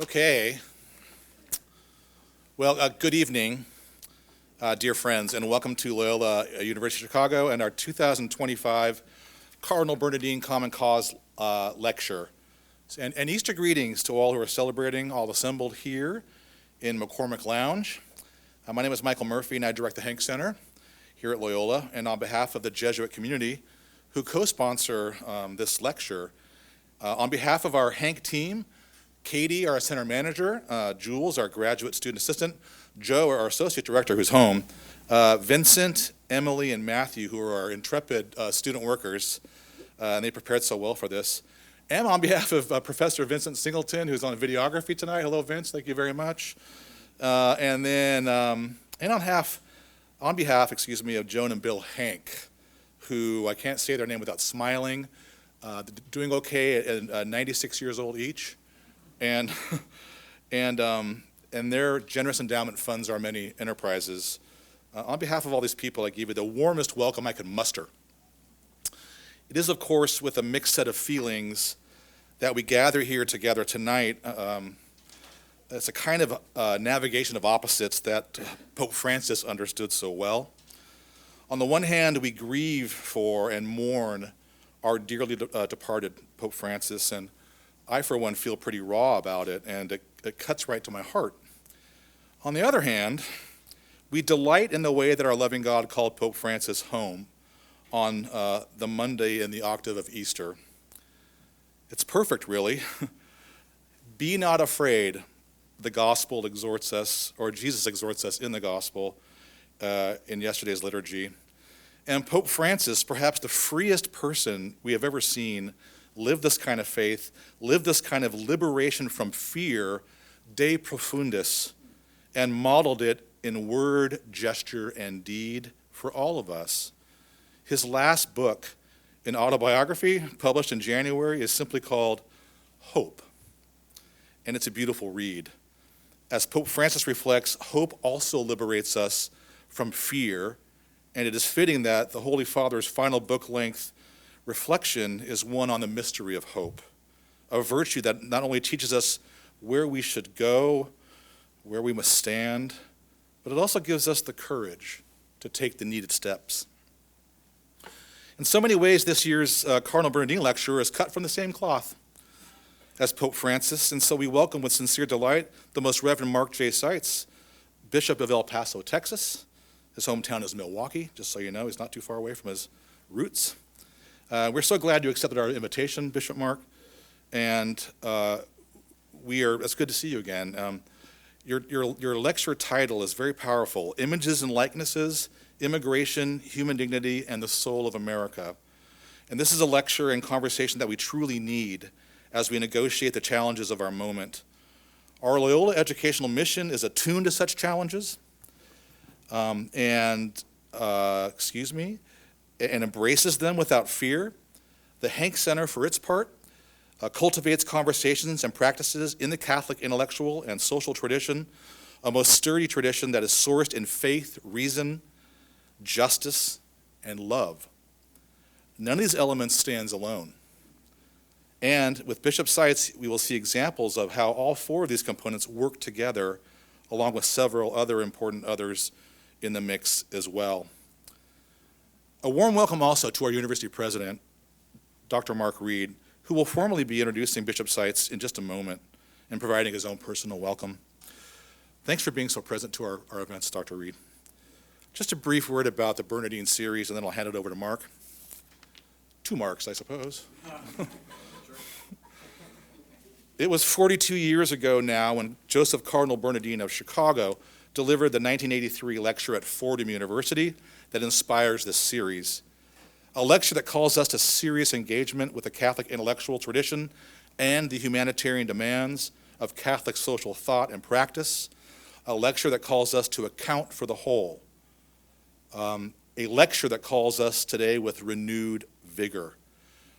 Okay. Well, good evening, dear friends, and welcome to Loyola University of Chicago and our 2025 Cardinal Bernardin Common Cause lecture. And Easter greetings to all who are celebrating, all assembled here in McCormick Lounge. My name is Michael Murphy, and I direct the Hank Center here at Loyola. And on behalf of the Jesuit community who co-sponsor this lecture, on behalf of our Hank team, Katie, our center manager, Jules, our graduate student assistant, Joe, our associate director, who's home, Vincent, Emily, and Matthew, who are our intrepid student workers, and they prepared so well for this. And on behalf of Professor Vincent Singleton, who's on videography tonight. Hello, Vince. Thank you very much. And on behalf, of Joan and Bill Hank, who I can't say their name without smiling, doing okay at 96 years old each. And their generous endowment funds our many enterprises. On behalf of all these people, I give you the warmest welcome I could muster. It is, of course, with a mixed set of feelings that we gather here together tonight. It's a kind of navigation of opposites that Pope Francis understood so well. On the one hand, we grieve for and mourn our dearly departed Pope Francis, and I, for one, feel pretty raw about it, and it cuts right to my heart. On the other hand, we delight in the way that our loving God called Pope Francis home on the Monday in the octave of Easter. It's perfect, really. Be not afraid, the gospel exhorts us, or Jesus exhorts us in the gospel in yesterday's liturgy. And Pope Francis, perhaps the freest person we have ever seen, live this kind of faith, live this kind of liberation from fear, de profundis, and modeled it in word, gesture, and deed for all of us. His last book, an autobiography published in January, is simply called Hope, and it's a beautiful read. As Pope Francis reflects, hope also liberates us from fear, and it is fitting that the Holy Father's final book-length reflection is one on the mystery of hope, a virtue that not only teaches us where we should go, where we must stand, but it also gives us the courage to take the needed steps. In so many ways, this year's Cardinal Bernardin lecture is cut from the same cloth as Pope Francis, and so we welcome with sincere delight the Most Reverend Mark J. Seitz, Bishop of El Paso, Texas. His hometown is Milwaukee, just so you know, he's not too far away from his roots. We're so glad you accepted our invitation, Bishop Mark, and it's good to see you again. Your lecture title is very powerful: Images and Likenesses, Immigration, Human Dignity, and the Soul of America. And this is a lecture and conversation that we truly need as we negotiate the challenges of our moment. Our Loyola educational mission is attuned to such challenges, and embraces them without fear. The Hank Center, for its part, cultivates conversations and practices in the Catholic intellectual and social tradition, a most sturdy tradition that is sourced in faith, reason, justice, and love. None of these elements stands alone. And with Bishop Seitz, we will see examples of how all four of these components work together, along with several other important others in the mix as well. A warm welcome also to our university president, Dr. Mark Reed, who will formally be introducing Bishop Seitz in just a moment and providing his own personal welcome. Thanks for being so present to our events, Dr. Reed. Just a brief word about the Bernardin series, and then I'll hand it over to Mark. Two Marks, I suppose. It was 42 years ago now when Joseph Cardinal Bernardin of Chicago delivered the 1983 lecture at Fordham University that inspires this series. A lecture that calls us to serious engagement with the Catholic intellectual tradition and the humanitarian demands of Catholic social thought and practice. A lecture that calls us to account for the whole. A lecture that calls us today with renewed vigor.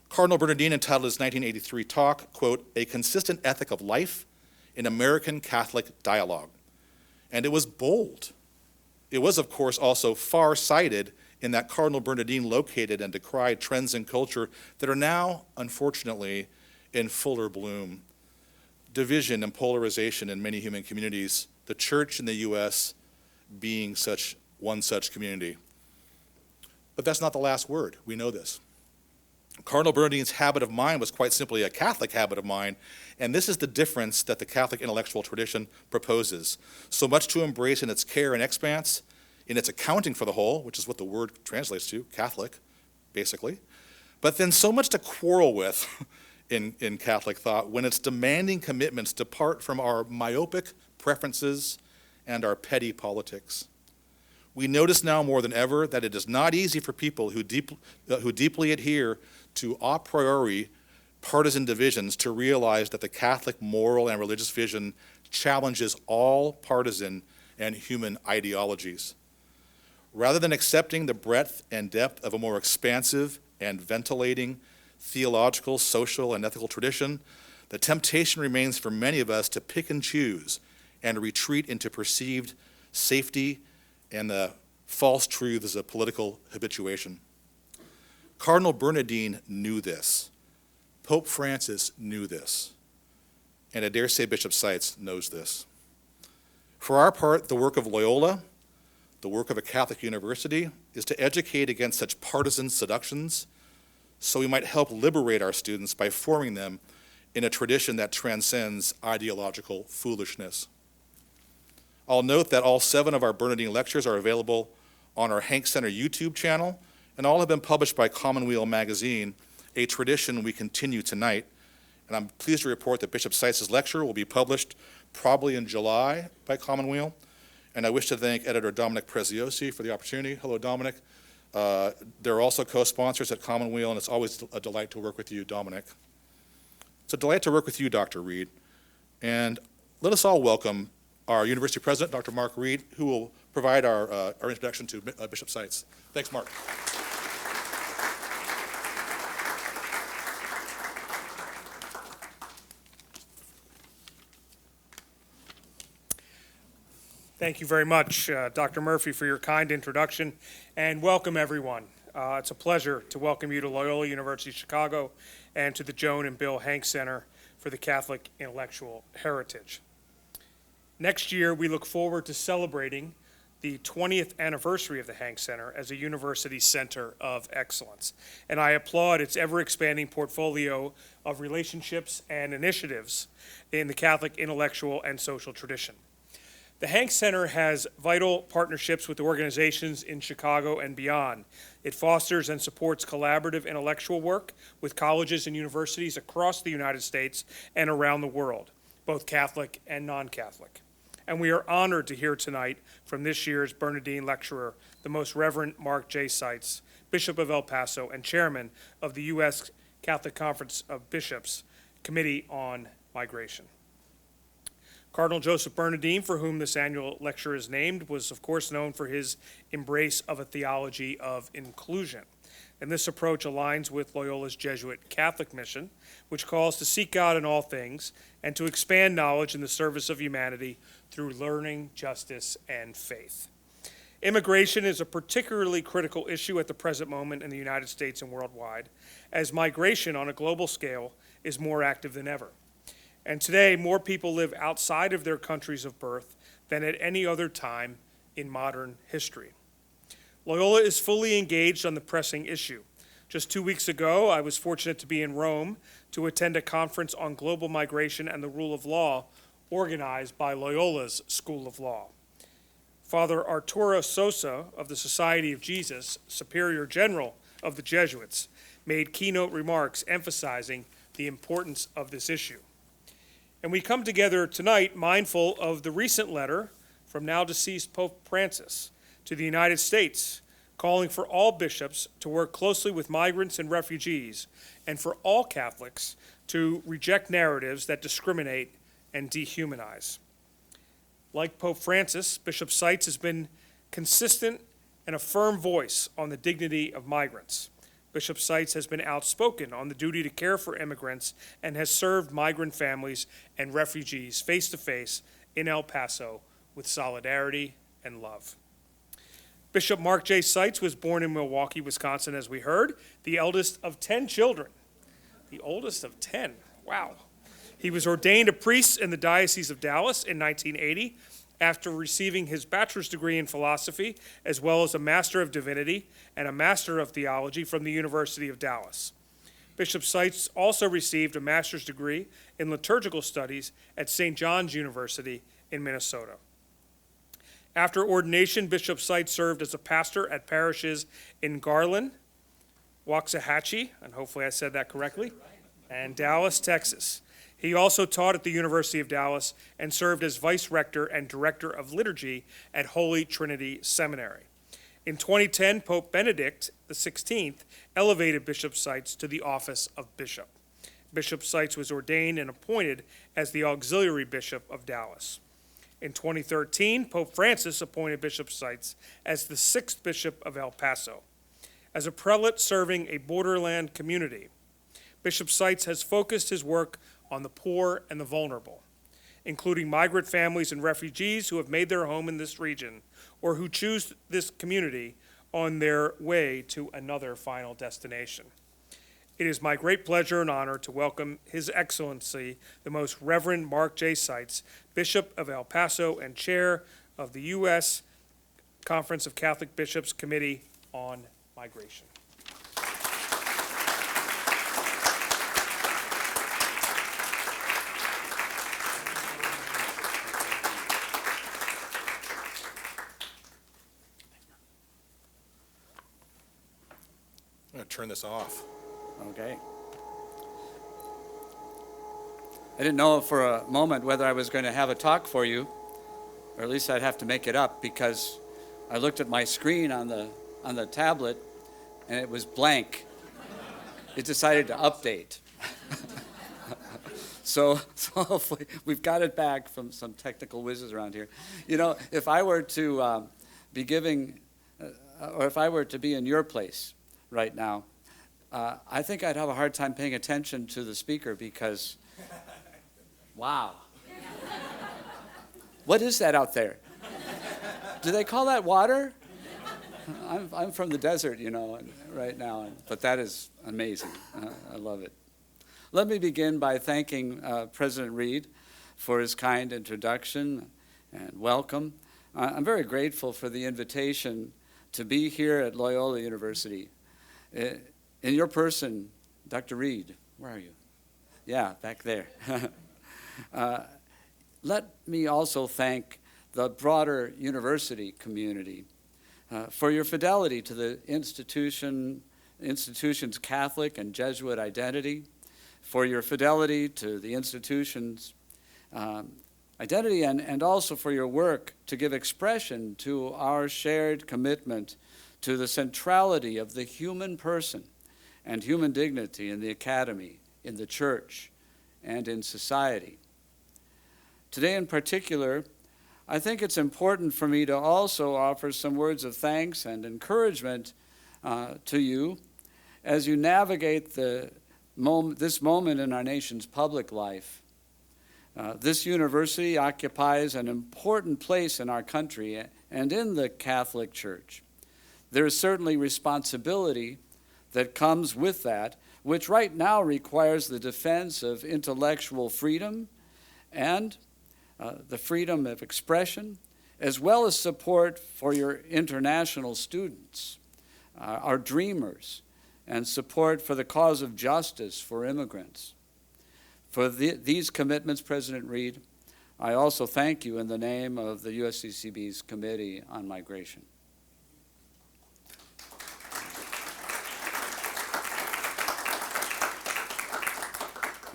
Cardinal Bernardin entitled his 1983 talk, quote, "A Consistent Ethic of Life in American Catholic Dialogue." And it was bold. It was, of course, also far-sighted in that Cardinal Bernardin located and decried trends in culture that are now, unfortunately, in fuller bloom. division and polarization in many human communities, the church in the U.S. being one such community. But that's not the last word. We know this. Cardinal Bernardin's habit of mind was quite simply a Catholic habit of mind, and this is the difference that the Catholic intellectual tradition proposes. So much to embrace in its care and expanse, in its accounting for the whole, which is what the word translates to, Catholic, basically, but then so much to quarrel with in Catholic thought when its demanding commitments depart from our myopic preferences and our petty politics. We notice now more than ever that it is not easy for people who deeply adhere to a priori partisan divisions to realize that the Catholic moral and religious vision challenges all partisan and human ideologies. Rather than accepting the breadth and depth of a more expansive and ventilating theological, social, and ethical tradition, the temptation remains for many of us to pick and choose and retreat into perceived safety and the false truths of political habituation. Cardinal Bernardin knew this. Pope Francis knew this. And I dare say Bishop Seitz knows this. For our part, the work of Loyola, the work of a Catholic university, is to educate against such partisan seductions so we might help liberate our students by forming them in a tradition that transcends ideological foolishness. I'll note that all 7 of our Bernardin lectures are available on our Hank Center YouTube channel, and all have been published by Commonweal magazine, a tradition we continue tonight. And I'm pleased to report that Bishop Seitz's lecture will be published probably in July by Commonweal. And I wish to thank editor Dominic Preziosi for the opportunity. Hello, Dominic. There are also co-sponsors at Commonweal, and it's always a delight to work with you, Dominic. It's a delight to work with you, Dr. Reed. And let us all welcome our university president, Dr. Mark Reed, who will provide our introduction to Bishop Seitz. Thanks, Mark. Thank you very much, Dr. Murphy, for your kind introduction, and welcome everyone. It's a pleasure to welcome you to Loyola University Chicago and to the Joan and Bill Hank Center for the Catholic Intellectual Heritage. Next year, we look forward to celebrating the 20th anniversary of the Hank Center as a university center of excellence. And I applaud its ever-expanding portfolio of relationships and initiatives in the Catholic intellectual and social tradition. The Hank Center has vital partnerships with organizations in Chicago and beyond. It fosters and supports collaborative intellectual work with colleges and universities across the United States and around the world, both Catholic and non-Catholic. And we are honored to hear tonight from this year's Bernardin lecturer, the Most Reverend Mark J. Seitz, Bishop of El Paso and Chairman of the U.S. Catholic Conference of Bishops Committee on Migration. Cardinal Joseph Bernardin, for whom this annual lecture is named, was of course known for his embrace of a theology of inclusion. And this approach aligns with Loyola's Jesuit Catholic mission, which calls to seek God in all things and to expand knowledge in the service of humanity through learning, justice, and faith. Immigration is a particularly critical issue at the present moment in the United States and worldwide, as migration on a global scale is more active than ever. And today, more people live outside of their countries of birth than at any other time in modern history. Loyola is fully engaged on the pressing issue. Just 2 weeks ago, I was fortunate to be in Rome to attend a conference on global migration and the rule of law organized by Loyola's School of Law. Father Arturo Sosa of the Society of Jesus, Superior General of the Jesuits, made keynote remarks emphasizing the importance of this issue. And we come together tonight mindful of the recent letter from now deceased Pope Francis to the United States, calling for all bishops to work closely with migrants and refugees, and for all Catholics to reject narratives that discriminate and dehumanize. Like Pope Francis, Bishop Seitz has been consistent and a firm voice on the dignity of migrants. Bishop Seitz has been outspoken on the duty to care for immigrants and has served migrant families and refugees face to face in El Paso with solidarity and love. Bishop Mark J. Seitz was born in Milwaukee, Wisconsin, as we heard, the eldest of 10 children. The oldest of 10, wow. He was ordained a priest in the Diocese of Dallas in 1980 after receiving his bachelor's degree in philosophy, as well as a Master of Divinity and a Master of Theology from the University of Dallas. Bishop Seitz also received a master's degree in liturgical studies at St. John's University in Minnesota. After ordination, Bishop Seitz served as a pastor at parishes in Garland, Waxahachie, and hopefully I said that correctly, and Dallas, Texas. He also taught at the University of Dallas and served as vice rector and director of liturgy at Holy Trinity Seminary. In 2010, Pope Benedict XVI elevated Bishop Seitz to the office of bishop. Bishop Seitz was ordained and appointed as the auxiliary bishop of Dallas. In 2013, Pope Francis appointed Bishop Seitz as the 6th bishop of El Paso. As a prelate serving a borderland community, Bishop Seitz has focused his work on the poor and the vulnerable, including migrant families and refugees who have made their home in this region or who choose this community on their way to another final destination. It is my great pleasure and honor to welcome His Excellency, the Most Reverend Mark J. Seitz, Bishop of El Paso and Chair of the U.S. Conference of Catholic Bishops Committee on Migration. I'm going to turn this off. Okay. I didn't know for a moment whether I was going to have a talk for you, or at least I'd have to make it up, because I looked at my screen on the tablet and it was blank. It decided to update. So hopefully we've got it back from some technical whizzes around here. You know, if I were to be giving, or if I were to be in your place right now, I think I'd have a hard time paying attention to the speaker because, wow. What is that out there? Do they call that water? I'm from the desert, you know, right now, but that is amazing. I love it. Let me begin by thanking President Reed for his kind introduction and welcome. I'm very grateful for the invitation to be here at Loyola University. In your person, Dr. Reed, where are you? Yeah, back there. Let me also thank the broader university community for your fidelity to the institution's Catholic and Jesuit identity, for your fidelity to the institution's identity, and also for your work to give expression to our shared commitment to the centrality of the human person and human dignity in the academy, in the church, and in society. Today in particular, I think it's important for me to also offer some words of thanks and encouragement to you as you navigate this moment in our nation's public life. This university occupies an important place in our country and in the Catholic Church. There is certainly responsibility that comes with that, which right now requires the defense of intellectual freedom and the freedom of expression, as well as support for your international students, our dreamers, and support for the cause of justice for immigrants. For these commitments, President Reed, I also thank you in the name of the USCCB's Committee on Migration.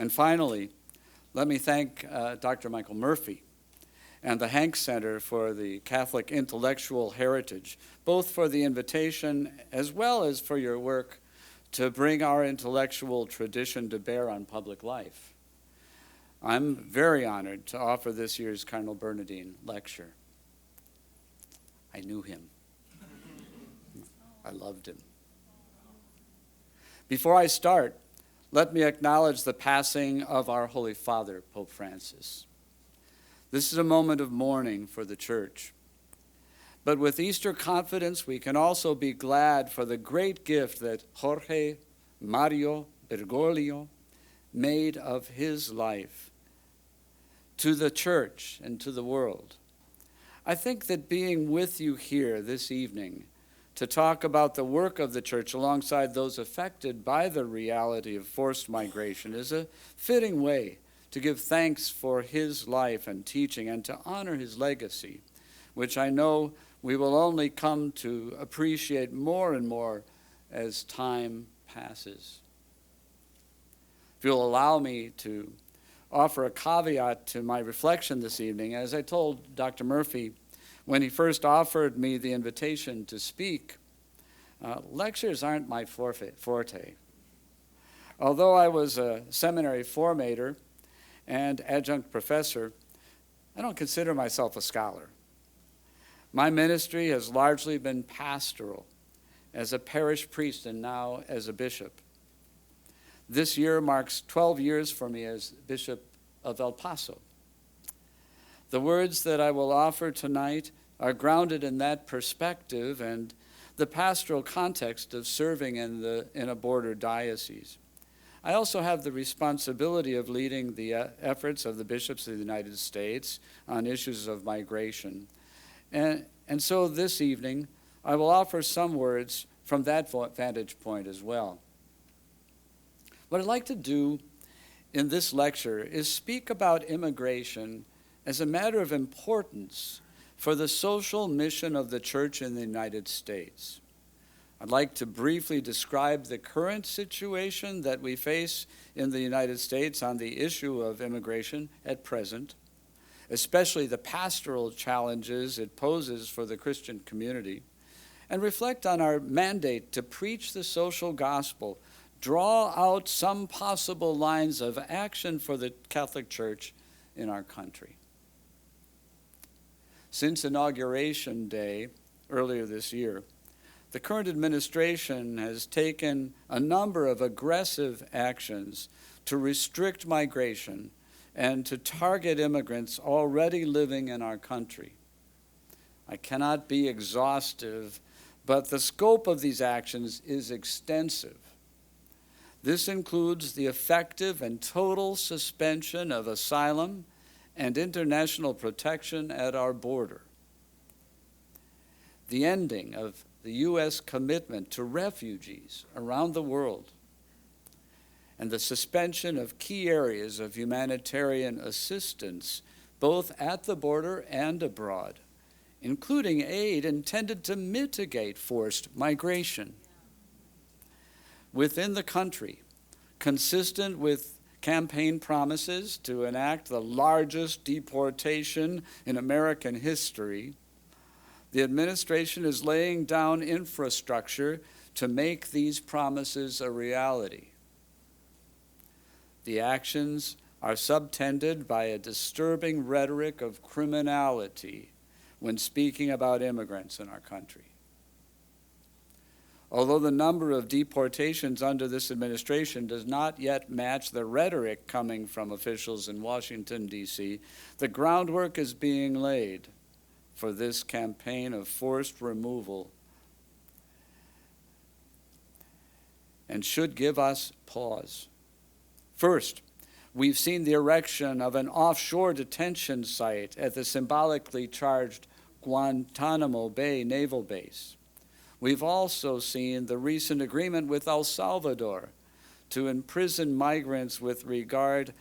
And finally, let me thank Dr. Michael Murphy and the Hanks Center for the Catholic Intellectual Heritage, both for the invitation as well as for your work to bring our intellectual tradition to bear on public life. I'm very honored to offer this year's Cardinal Bernardin lecture. I knew him. I loved him. Before I start, let me acknowledge the passing of our Holy Father, Pope Francis. This is a moment of mourning for the Church. But with Easter confidence, we can also be glad for the great gift that Jorge Mario Bergoglio made of his life to the church and to the world. I think that being with you here this evening to talk about the work of the church alongside those affected by the reality of forced migration is a fitting way to give thanks for his life and teaching and to honor his legacy, which I know we will only come to appreciate more and more as time passes. If you'll allow me to offer a caveat to my reflection this evening, as I told Dr. Murphy when he first offered me the invitation to speak, lectures aren't my forte. Although I was a seminary formator and adjunct professor, I don't consider myself a scholar. My ministry has largely been pastoral, as a parish priest and now as a bishop. This year marks 12 years for me as Bishop of El Paso. The words that I will offer tonight are grounded in that perspective and the pastoral context of serving in a border diocese. I also have the responsibility of leading the efforts of the bishops of the United States on issues of migration. And so this evening, I will offer some words from that vantage point as well. What I'd like to do in this lecture is speak about immigration as a matter of importance for the social mission of the church in the United States. I'd like to briefly describe the current situation that we face in the United States on the issue of immigration at present, especially the pastoral challenges it poses for the Christian community, and reflect on our mandate to preach the social gospel, draw out some possible lines of action for the Catholic Church in our country. Since Inauguration Day earlier this year, the current administration has taken a number of aggressive actions to restrict migration and to target immigrants already living in our country. I cannot be exhaustive, but the scope of these actions is extensive. This includes the effective and total suspension of asylum and international protection at our border, the ending of the U.S. commitment to refugees around the world, and the suspension of key areas of humanitarian assistance, both at the border and abroad, including aid intended to mitigate forced migration. Within the country, consistent with campaign promises to enact the largest deportation in American history, the administration is laying down infrastructure to make these promises a reality. The actions are subtended by a disturbing rhetoric of criminality when speaking about immigrants in our country. Although the number of deportations under this administration does not yet match the rhetoric coming from officials in Washington, D.C., the groundwork is being laid for this campaign of forced removal and should give us pause. First, we've seen the erection of an offshore detention site at the symbolically charged Guantanamo Bay Naval Base. We've also seen the recent agreement with El Salvador to imprison migrants without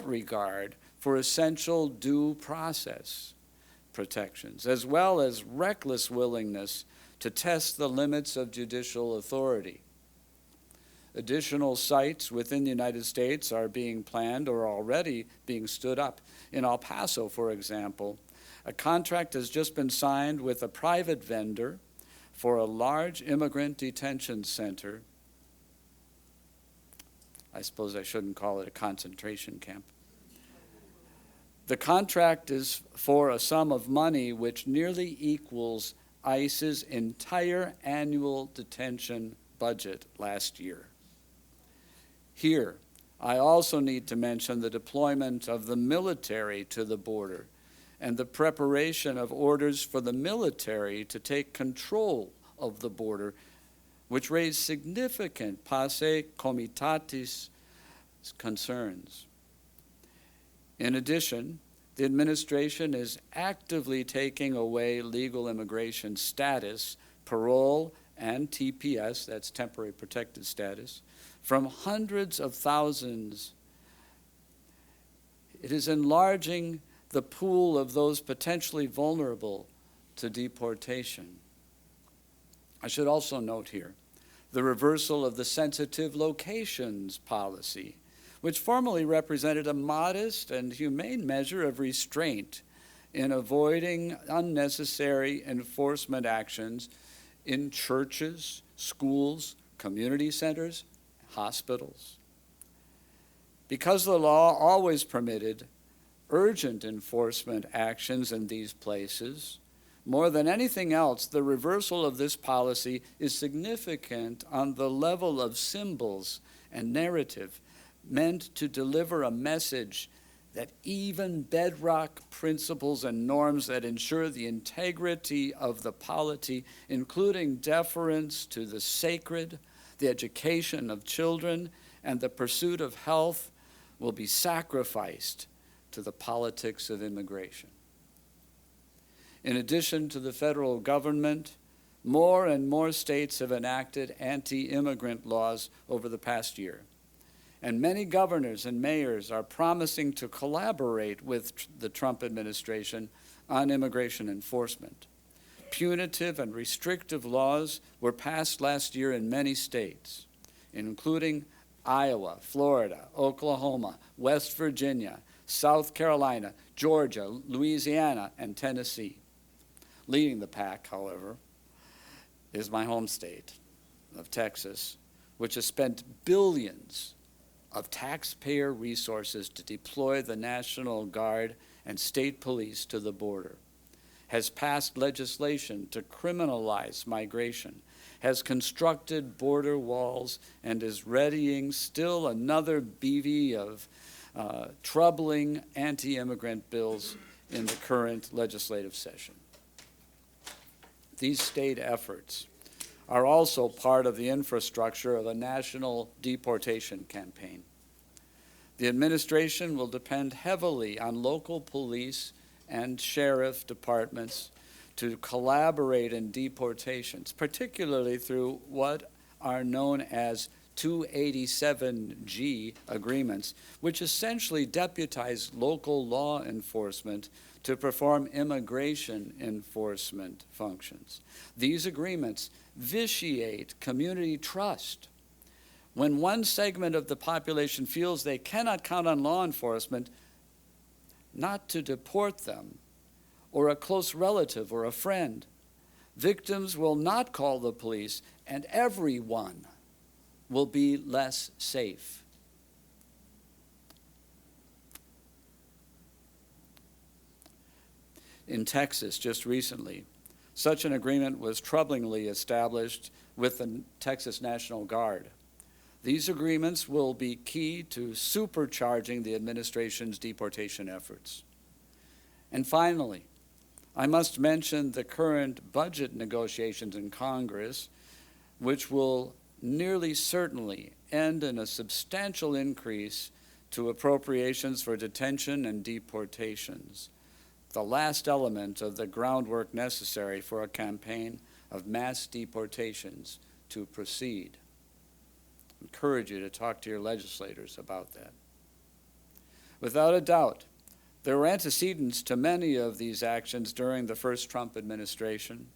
regard for essential due process protections, as well as reckless willingness to test the limits of judicial authority. Additional sites within the United States are being planned or already being stood up. In El Paso, for example, a contract has just been signed with a private vendor for a large immigrant detention center. I suppose I shouldn't call it a concentration camp. The contract is for a sum of money which nearly equals ICE's entire annual detention budget last year. Here, I also need to mention the deployment of the military to the border and the preparation of orders for the military to take control of the border, which raised significant pace comitatis concerns. In addition, the administration is actively taking away legal immigration status, parole, and TPS, that's temporary protected status, from hundreds of thousands. It is enlarging the pool of those potentially vulnerable to deportation. I should also note here the reversal of the sensitive locations policy, which formerly represented a modest and humane measure of restraint in avoiding unnecessary enforcement actions in churches, schools, community centers, hospitals. Because the law always permitted urgent enforcement actions in these places, more than anything else, the reversal of this policy is significant on the level of symbols and narrative meant to deliver a message that even bedrock principles and norms that ensure the integrity of the polity, including deference to the sacred, the education of children, and the pursuit of health, will be sacrificed to the politics of immigration. In addition to the federal government, more and more states have enacted anti-immigrant laws over the past year. And many governors and mayors are promising to collaborate with the Trump administration on immigration enforcement. Punitive and restrictive laws were passed last year in many states, including Iowa, Florida, Oklahoma, West Virginia, South Carolina, Georgia, Louisiana, and Tennessee. Leading the pack, however, is my home state of Texas, which has spent billions of taxpayer resources to deploy the National Guard and state police to the border, has passed legislation to criminalize migration, has constructed border walls, and is readying still another bevy of troubling anti-immigrant bills in the current legislative session. These state efforts are also part of the infrastructure of a national deportation campaign. The administration will depend heavily on local police and sheriff departments to collaborate in deportations, particularly through what are known as 287G agreements, which essentially deputize local law enforcement to perform immigration enforcement functions. These agreements vitiate community trust. When one segment of the population feels they cannot count on law enforcement not to deport them, or a close relative or a friend, victims will not call the police, and everyone will be less safe. In Texas, just recently, such an agreement was troublingly established with the Texas National Guard. These agreements will be key to supercharging the administration's deportation efforts. And finally, I must mention the current budget negotiations in Congress, which will nearly certainly end in a substantial increase to appropriations for detention and deportations, the last element of the groundwork necessary for a campaign of mass deportations to proceed. I encourage you to talk to your legislators about that. Without a doubt, there were antecedents to many of these actions during the first Trump administration,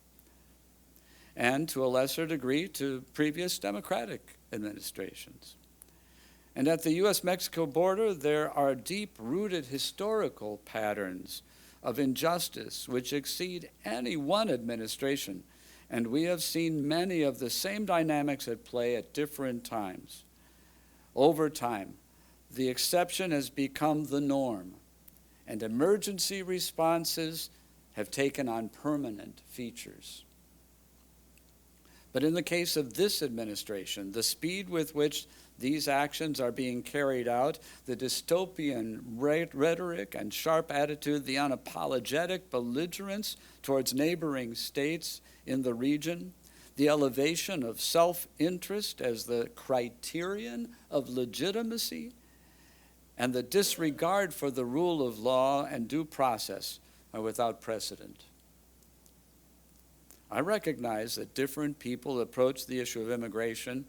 and to a lesser degree to previous Democratic administrations. And at the U.S.-Mexico border, there are deep-rooted historical patterns of injustice which exceed any one administration, and we have seen many of the same dynamics at play at different times. Over time, the exception has become the norm, and emergency responses have taken on permanent features. But in the case of this administration, the speed with which these actions are being carried out, the dystopian rhetoric and sharp attitude, the unapologetic belligerence towards neighboring states in the region, the elevation of self-interest as the criterion of legitimacy, and the disregard for the rule of law and due process are without precedent. I recognize that different people approach the issue of immigration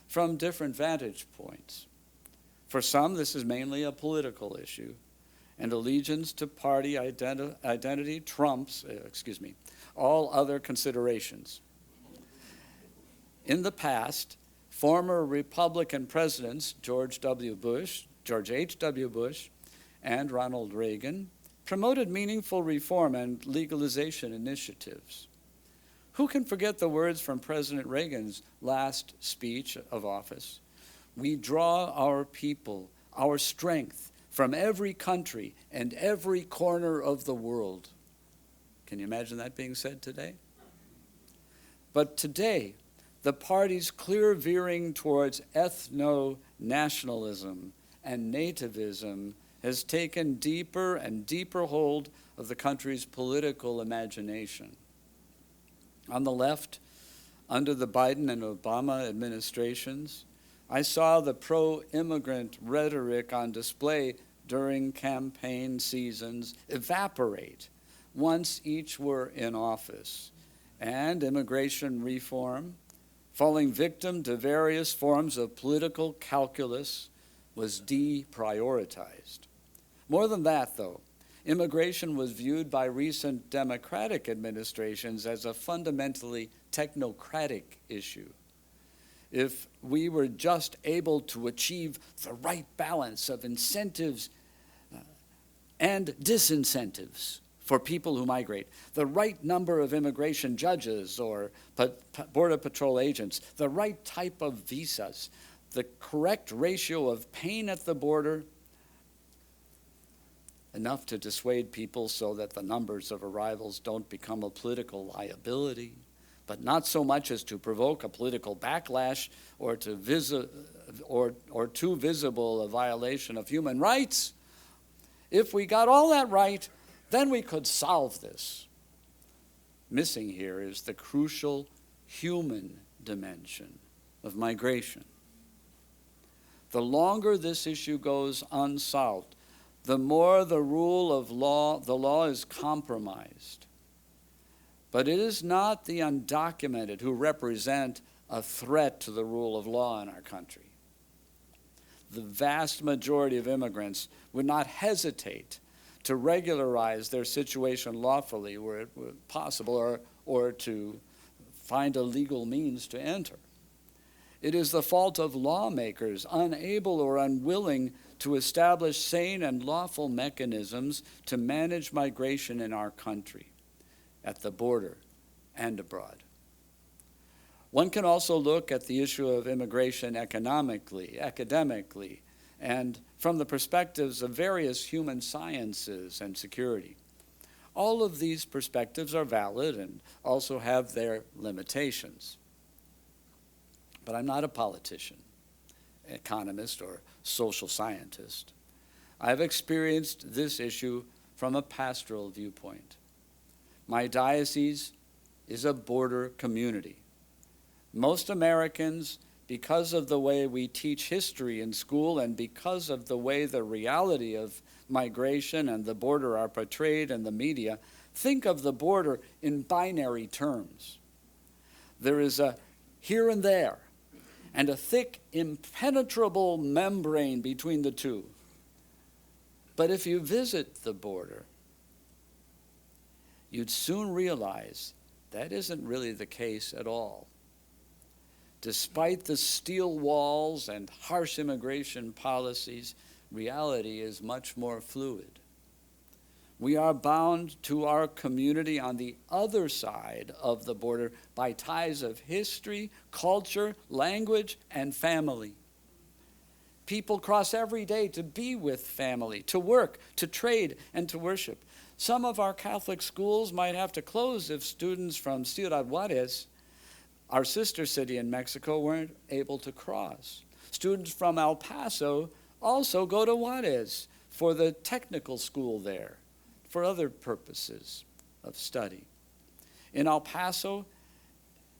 from different vantage points. For some, this is mainly a political issue, and allegiance to party identity trumps, all other considerations. In the past, former Republican presidents George H.W. Bush, and Ronald Reagan promoted meaningful reform and legalization initiatives. Who can forget the words from President Reagan's last speech of office? We draw our people, our strength, from every country and every corner of the world. Can you imagine that being said today? But today, the party's clear veering towards ethno-nationalism and nativism has taken deeper and deeper hold of the country's political imagination. On the left, under the Biden and Obama administrations, I saw the pro-immigrant rhetoric on display during campaign seasons evaporate once each were in office, and immigration reform, falling victim to various forms of political calculus, was deprioritized. More than that, though, immigration was viewed by recent Democratic administrations as a fundamentally technocratic issue. If we were just able to achieve the right balance of incentives and disincentives for people who migrate, the right number of immigration judges or Border Patrol agents, the right type of visas, the correct ratio of pain at the border, enough to dissuade people so that the numbers of arrivals don't become a political liability, but not so much as to provoke a political backlash or too visible a violation of human rights. If we got all that right, then we could solve this. Missing here is the crucial human dimension of migration. The longer this issue goes unsolved, the more the rule of law, the law is compromised. But it is not the undocumented who represent a threat to the rule of law in our country. The vast majority of immigrants would not hesitate to regularize their situation lawfully where it were possible, or to find a legal means to enter. It is the fault of lawmakers unable or unwilling to establish sane and lawful mechanisms to manage migration in our country, at the border and abroad. One can also look at the issue of immigration economically, academically, and from the perspectives of various human sciences and security. All of these perspectives are valid and also have their limitations. But I'm not a politician, economist, or social scientist. I've experienced this issue from a pastoral viewpoint. My diocese is a border community. Most Americans, because of the way we teach history in school and because of the way the reality of migration and the border are portrayed in the media, think of the border in binary terms. There is a here and there, and a thick, impenetrable membrane between the two. But if you visit the border, you'd soon realize that isn't really the case at all. Despite the steel walls and harsh immigration policies, reality is much more fluid. We are bound to our community on the other side of the border by ties of history, culture, language, and family. People cross every day to be with family, to work, to trade, and to worship. Some of our Catholic schools might have to close if students from Ciudad Juarez, our sister city in Mexico, weren't able to cross. Students from El Paso also go to Juarez for the technical school there, for other purposes of study. In El Paso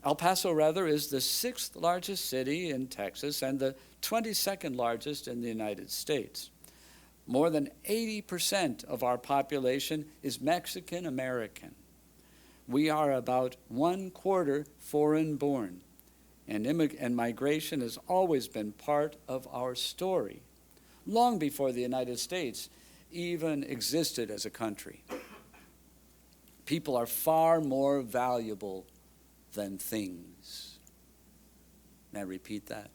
is the 6th largest city in Texas and the 22nd largest in the United States. More than 80% of our population is Mexican American. We are about 1/4 foreign-born, and migration has always been part of our story, long before the United States even existed as a country. People are far more valuable than things. May I repeat that?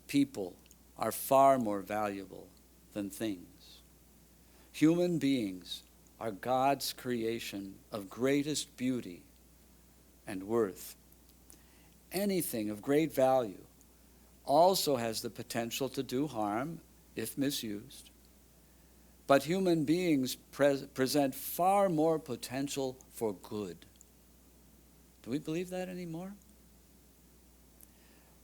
People are far more valuable than things. Human beings are God's creation of greatest beauty and worth. Anything of great value also has the potential to do harm if misused. But human beings present far more potential for good. Do we believe that anymore?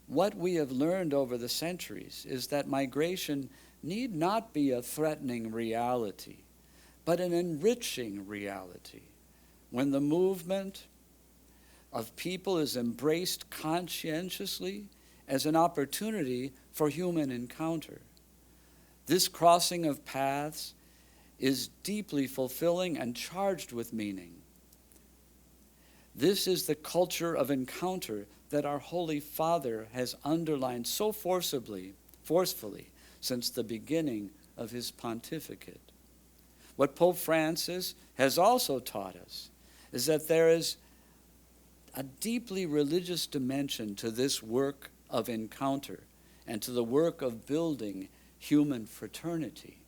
What we have learned over the centuries is that migration need not be a threatening reality, but an enriching reality. When the movement of people is embraced conscientiously as an opportunity for human encounter. This crossing of paths is deeply fulfilling and charged with meaning. This is the culture of encounter that our Holy Father has underlined so forcefully since the beginning of his pontificate. What Pope Francis has also taught us is that there is a deeply religious dimension to this work of encounter and to the work of building human fraternity.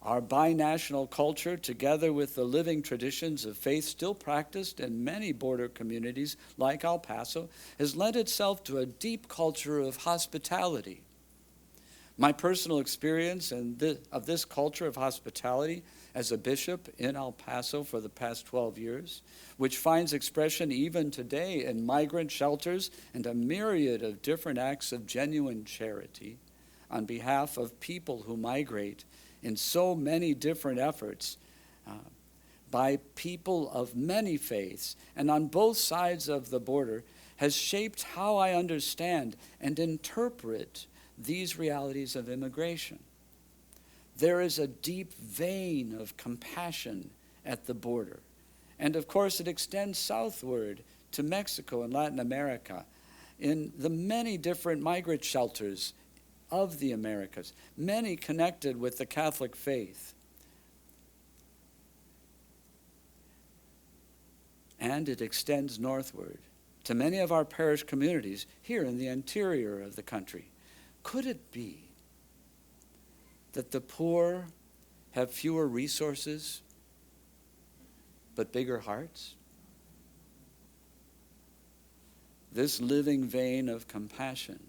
Our binational culture, together with the living traditions of faith still practiced in many border communities like El Paso, has lent itself to a deep culture of hospitality. My personal experience of this culture of hospitality as a bishop in El Paso for the past 12 years, which finds expression even today in migrant shelters and a myriad of different acts of genuine charity on behalf of people who migrate in so many different efforts by people of many faiths and on both sides of the border, has shaped how I understand and interpret these realities of immigration. There is a deep vein of compassion at the border. And of course, it extends southward to Mexico and Latin America in the many different migrant shelters of the Americas, many connected with the Catholic faith. And it extends northward to many of our parish communities here in the interior of the country. Could it be that the poor have fewer resources but bigger hearts? This living vein of compassion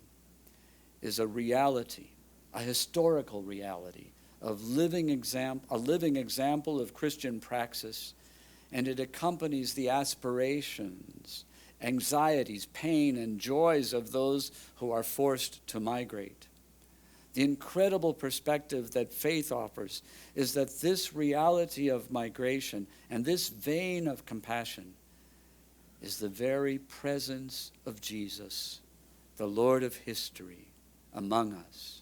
is a reality, a historical reality of a living example of Christian praxis, and it accompanies the aspirations, anxieties, pain, and joys of those who are forced to migrate. The incredible perspective that faith offers is that this reality of migration and this vein of compassion is the very presence of Jesus, the Lord of history, among us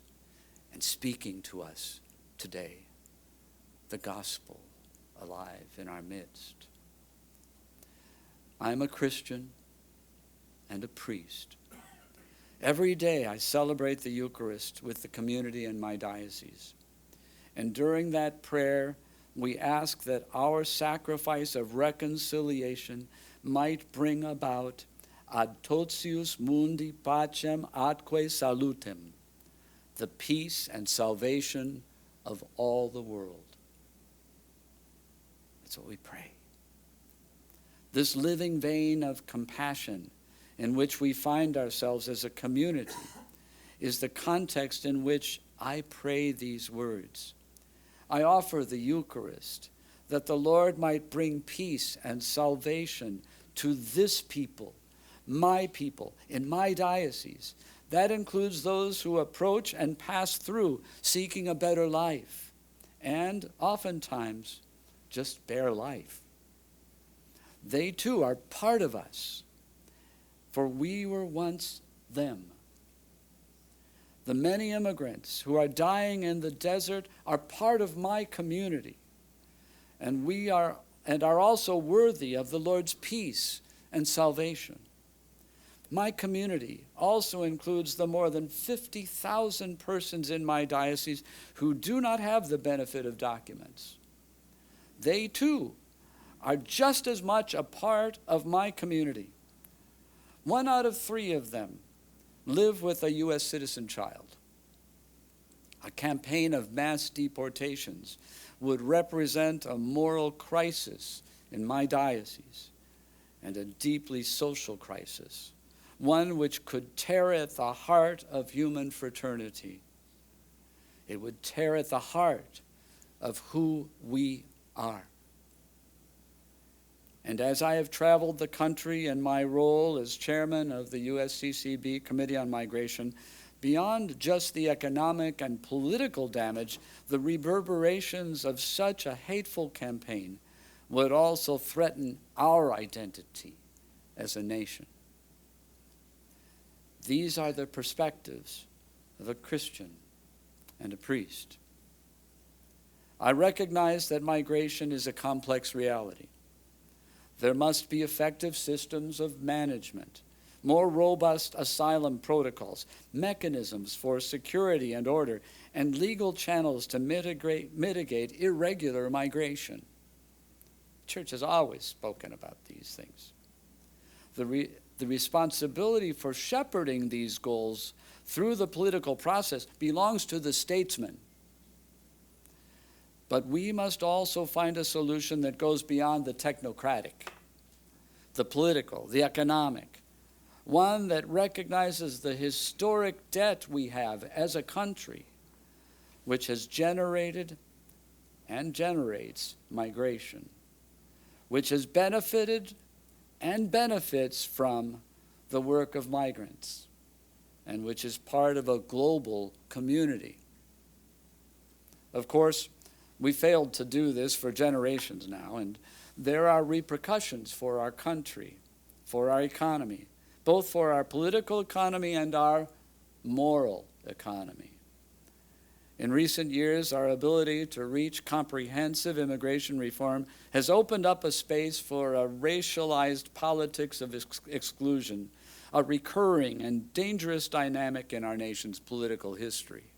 and speaking to us today. The gospel alive in our midst. I'm a Christian and a priest. Every day I celebrate the Eucharist with the community in my diocese. And during that prayer, we ask that our sacrifice of reconciliation might bring about ad totius mundi pacem atque salutem, the peace and salvation of all the world. That's what we pray. This living vein of compassion in which we find ourselves as a community is the context in which I pray these words. I offer the Eucharist that the Lord might bring peace and salvation to this people, my people, in my diocese. That includes those who approach and pass through seeking a better life, and oftentimes just bare life. They too are part of us, for we were once them. The many immigrants who are dying in the desert are part of my community, and are also worthy of the Lord's peace and salvation. My community also includes the more than 50,000 persons in my diocese who do not have the benefit of documents. They too are just as much a part of my community. 1 out of 3 of them live with a U.S. citizen child. A campaign of mass deportations would represent a moral crisis in my diocese and a deeply social crisis, one which could tear at the heart of human fraternity. It would tear at the heart of who we are. And as I have traveled the country in my role as chairman of the USCCB Committee on Migration, beyond just the economic and political damage, the reverberations of such a hateful campaign would also threaten our identity as a nation. These are the perspectives of a Christian and a priest. I recognize that migration is a complex reality. There must be effective systems of management, more robust asylum protocols, mechanisms for security and order, and legal channels to mitigate irregular migration. The Church has always spoken about these things. The responsibility for shepherding these goals through the political process belongs to the statesman. But we must also find a solution that goes beyond the technocratic, the political, the economic, one that recognizes the historic debt we have as a country, which has generated and generates migration, which has benefited and benefits from the work of migrants, and which is part of a global community. Of course, we failed to do this for generations now, and there are repercussions for our country, for our economy, both for our political economy and our moral economy. In recent years, our ability to reach comprehensive immigration reform has opened up a space for a racialized politics of exclusion, a recurring and dangerous dynamic in our nation's political history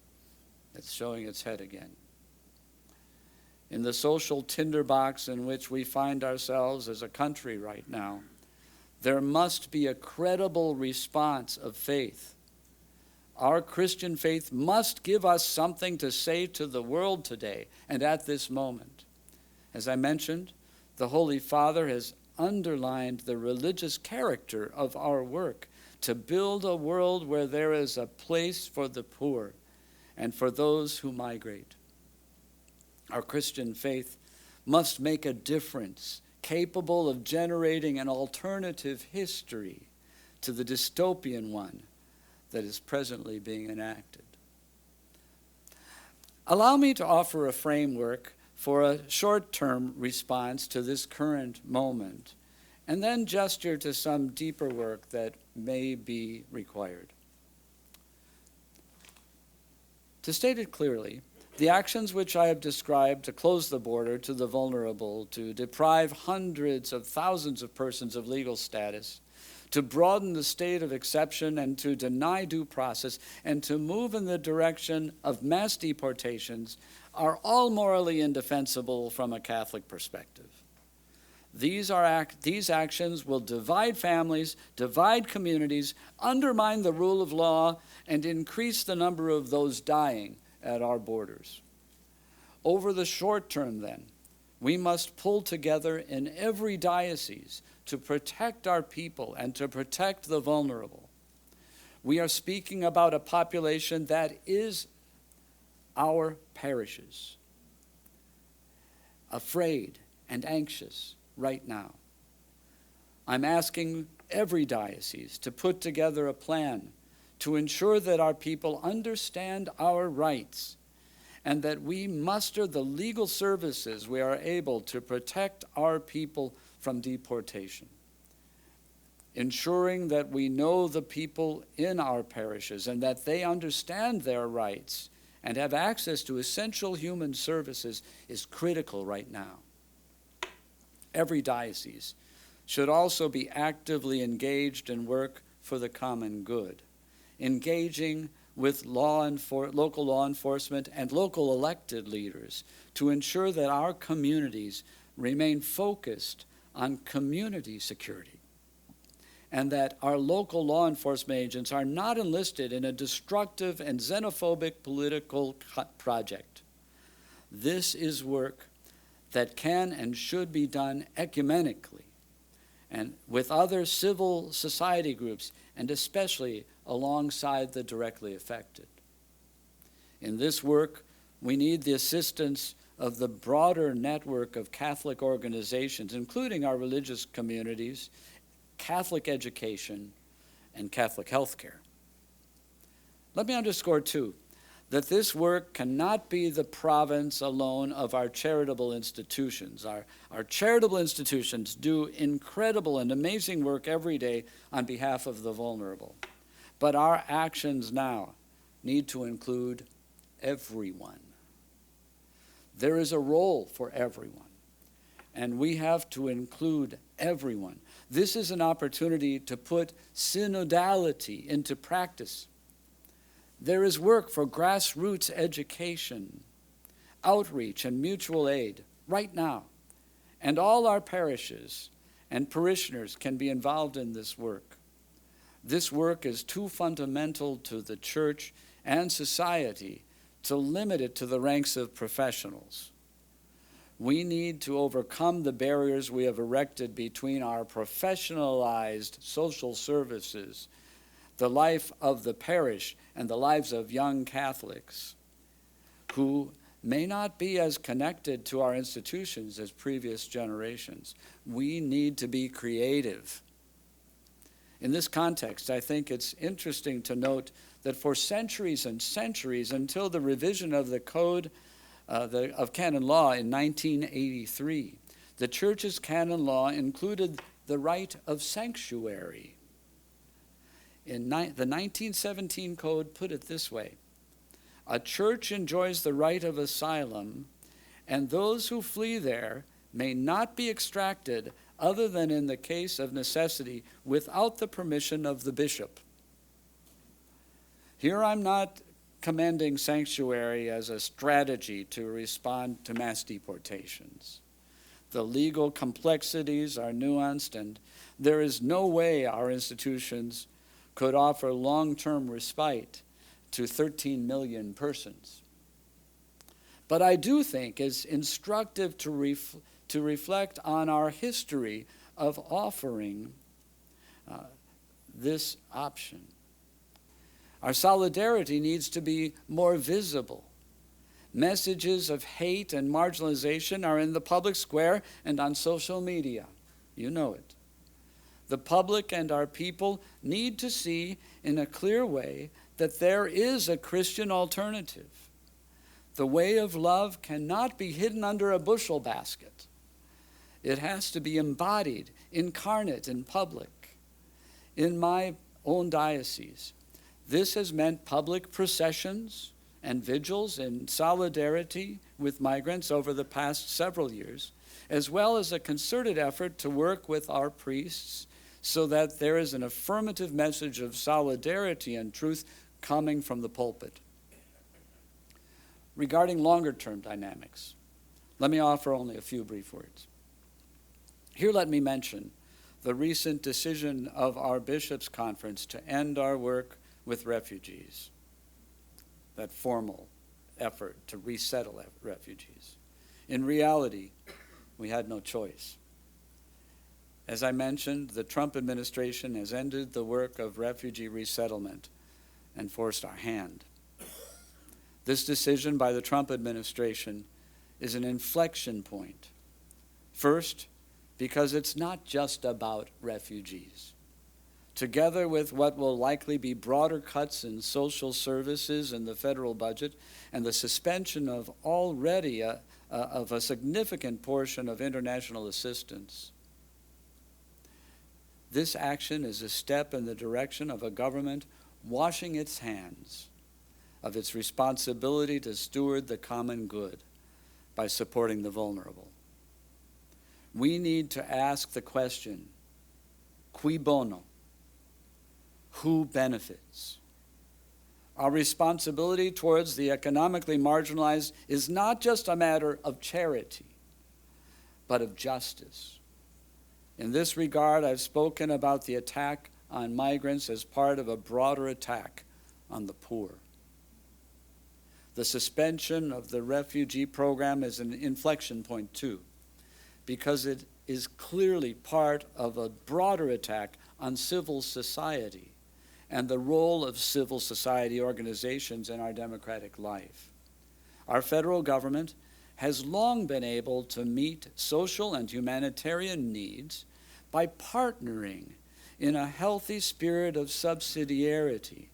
that's showing its head again. In the social tinderbox in which we find ourselves as a country right now, there must be a credible response of faith. Our Christian faith must give us something to say to the world today and at this moment. As I mentioned, the Holy Father has underlined the religious character of our work to build a world where there is a place for the poor and for those who migrate. Our Christian faith must make a difference, capable of generating an alternative history to the dystopian one that is presently being enacted. Allow me to offer a framework for a short-term response to this current moment, and then gesture to some deeper work that may be required. To state it clearly, the actions which I have described to close the border to the vulnerable, to deprive hundreds of thousands of persons of legal status, to broaden the state of exception and to deny due process, and to move in the direction of mass deportations are all morally indefensible from a Catholic perspective. These actions will divide families, divide communities, undermine the rule of law, and increase the number of those dying at our borders. Over the short term, then, we must pull together in every diocese to protect our people and to protect the vulnerable. We are speaking about a population that is our parishes, afraid and anxious right now. I'm asking every diocese to put together a plan to ensure that our people understand our rights and that we muster the legal services we are able to protect our people from deportation. ensuring that we know the people in our parishes and that they understand their rights and have access to essential human services is critical right now. Every diocese should also be actively engaged in work for the common good, engaging with local law enforcement and local elected leaders to ensure that our communities remain focused on community security, and that our local law enforcement agents are not enlisted in a destructive and xenophobic political project. This is work that can and should be done ecumenically and with other civil society groups, and especially alongside the directly affected. In this work, we need the assistance of the broader network of Catholic organizations, including our religious communities, Catholic education, and Catholic healthcare. Let me underscore, too, that this work cannot be the province alone of our charitable institutions. Our charitable institutions do incredible and amazing work every day on behalf of the vulnerable. But our actions now need to include everyone. There is a role for everyone, and we have to include everyone. This is an opportunity to put synodality into practice. There is work for grassroots education, outreach, and mutual aid right now. And all our parishes and parishioners can be involved in this work. This work is too fundamental to the church and society to limit it to the ranks of professionals. We need to overcome the barriers we have erected between our professionalized social services, the life of the parish, and the lives of young Catholics who may not be as connected to our institutions as previous generations. We need to be creative. In this context, I think it's interesting to note that for centuries and centuries, until the revision of the Code of Canon Law in 1983, the Church's canon law included the right of sanctuary. The 1917 Code put it this way: a church enjoys the right of asylum, and those who flee there may not be extracted other than in the case of necessity without the permission of the bishop. Here I'm not commending sanctuary as a strategy to respond to mass deportations. The legal complexities are nuanced, and there is no way our institutions could offer long-term respite to 13 million persons. But I do think it's instructive to reflect on our history of offering this option. Our solidarity needs to be more visible. Messages of hate and marginalization are in the public square and on social media. You know it. The public and our people need to see in a clear way that there is a Christian alternative. The way of love cannot be hidden under a bushel basket. It has to be embodied, incarnate in public. In my own diocese, this has meant public processions and vigils in solidarity with migrants over the past several years, as well as a concerted effort to work with our priests so that there is an affirmative message of solidarity and truth coming from the pulpit. Regarding longer-term dynamics, let me offer only a few brief words. Here let me mention the recent decision of our bishops' conference to end our work with refugees, that formal effort to resettle refugees. In reality, we had no choice. As I mentioned, the Trump administration has ended the work of refugee resettlement and forced our hand. This decision by the Trump administration is an inflection point. First, because it's not just about refugees. Together with what will likely be broader cuts in social services in the federal budget and the suspension of already of a significant portion of international assistance, This action is a step in the direction of a government washing its hands of its responsibility to steward the common good by supporting the vulnerable. We need to ask the question, cui bono? Who benefits? Our responsibility towards the economically marginalized is not just a matter of charity, but of justice. In this regard, I've spoken about the attack on migrants as part of a broader attack on the poor. The suspension of the refugee program is an inflection point too, because it is clearly part of a broader attack on civil society and the role of civil society organizations in our democratic life. Our federal government has long been able to meet social and humanitarian needs by partnering in a healthy spirit of subsidiarity